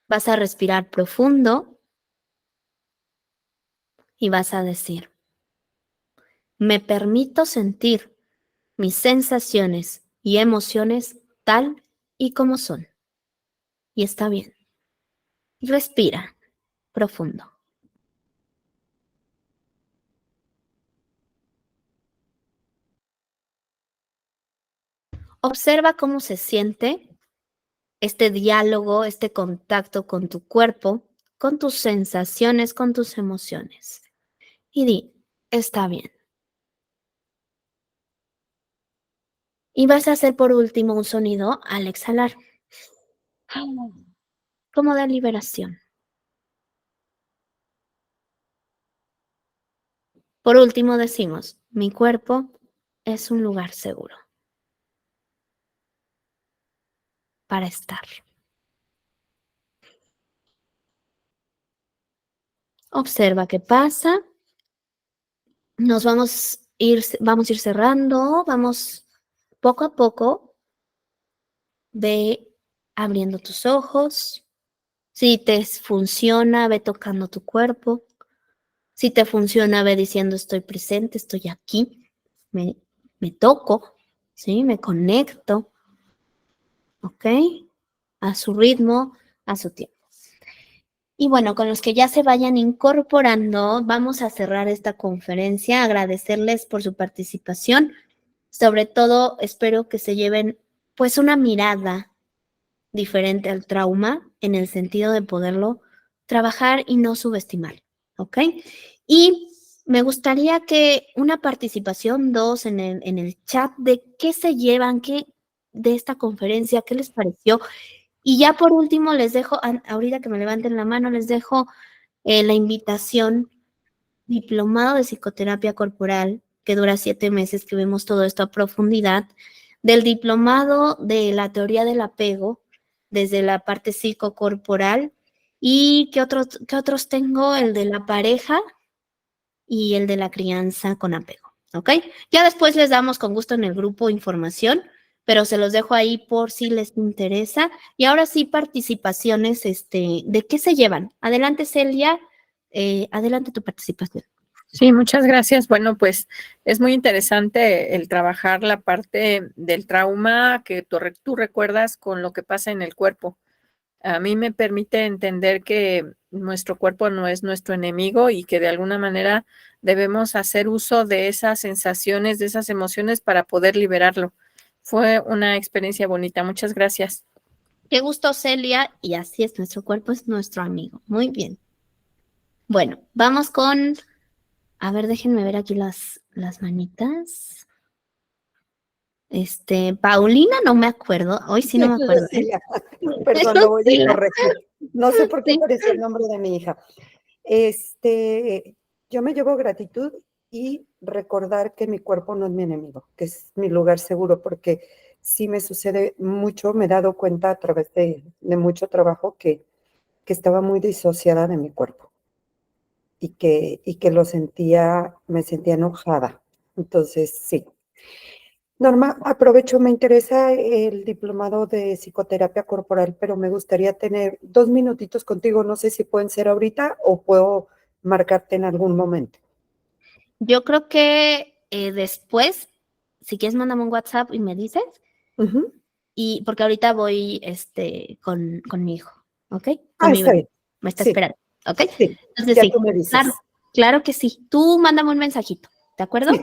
Vas a respirar profundo y vas a decir, me permito sentir mis sensaciones y emociones tal y como son. Y está bien. Respira profundo. Observa cómo se siente este diálogo, este contacto con tu cuerpo, con tus sensaciones, con tus emociones. Y di, está bien. Y vas a hacer por último un sonido al exhalar, como de liberación. Por último decimos, mi cuerpo es un lugar seguro para estar. Observa qué pasa. Vamos a ir cerrando, vamos poco a poco. Ve abriendo tus ojos. Si te funciona, ve tocando tu cuerpo. Si te funciona, ve diciendo estoy presente, estoy aquí. Me toco, ¿sí? Me conecto. ¿Ok? A su ritmo, a su tiempo. Y bueno, con los que ya se vayan incorporando, vamos a cerrar esta conferencia, agradecerles por su participación. Sobre todo, espero que se lleven pues una mirada diferente al trauma en el sentido de poderlo trabajar y no subestimar, ¿ok? Y me gustaría que una participación, 2 en el chat de qué se llevan, de esta conferencia, qué les pareció. Y ya por último les dejo, ahorita que me levanten la mano, les dejo la invitación, diplomado de psicoterapia corporal, que dura 7 meses, que vemos todo esto a profundidad, del diplomado de la teoría del apego, desde la parte psicocorporal, y ¿qué otros tengo? El de la pareja y el de la crianza con apego, ¿ok? Ya después les damos con gusto en el grupo información, pero se los dejo ahí por si les interesa. Y ahora sí, participaciones, ¿de qué se llevan? Adelante, Celia, adelante tu participación. Sí, muchas gracias. Bueno, pues es muy interesante el trabajar la parte del trauma que tú recuerdas con lo que pasa en el cuerpo. A mí me permite entender que nuestro cuerpo no es nuestro enemigo y que de alguna manera debemos hacer uso de esas sensaciones, de esas emociones para poder liberarlo. Fue una experiencia bonita. Muchas gracias. Qué gusto, Celia, y así es, nuestro cuerpo es nuestro amigo. Muy bien. Bueno, vamos con, a ver, déjenme ver aquí las manitas. Paulina, no me acuerdo, hoy sí no me acuerdo. Lucía. Perdón, lo voy a corregir. No sé por qué Sí. apareció el nombre de mi hija. Yo me llevo gratitud y recordar que mi cuerpo no es mi enemigo, que es mi lugar seguro, porque sí me sucede mucho, me he dado cuenta a través de mucho trabajo que estaba muy disociada de mi cuerpo y que me sentía enojada. Entonces, sí. Norma, aprovecho, me interesa el diplomado de psicoterapia corporal, pero me gustaría tener 2 minutitos contigo. No sé si pueden ser ahorita o puedo marcarte en algún momento. Yo creo que después, si quieres, mándame un WhatsApp y me dices, Ujú. y porque ahorita voy con mi hijo, ¿ok? Con mi Está bebé. bien. Me está Sí, esperando, ¿ok? sí. Entonces Ya sí, tú me dices. claro que sí. Tú mándame un mensajito, ¿de acuerdo? Sí,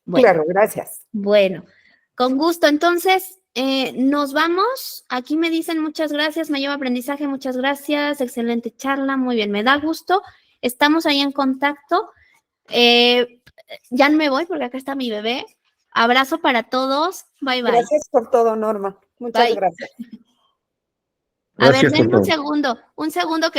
Bueno. claro, gracias. Bueno, con gusto. Entonces, nos vamos. Aquí me dicen muchas gracias, me llevo aprendizaje, muchas gracias, excelente charla, muy bien, me da gusto. Estamos ahí en contacto. Ya no me voy porque acá está mi bebé. Abrazo para todos. Bye, bye. Gracias por todo, Norma. Muchas Bye. gracias. A ver, Gracias por denme un todo. segundo, un segundo.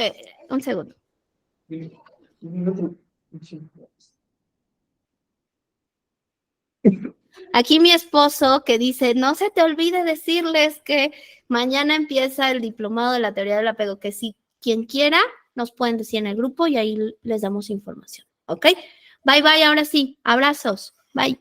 Aquí mi esposo que dice, no se te olvide decirles que mañana empieza el diplomado de la teoría del apego, que si quien quiera nos pueden decir en el grupo y ahí les damos información, ¿ok? Bye, bye, ahora sí, abrazos, bye.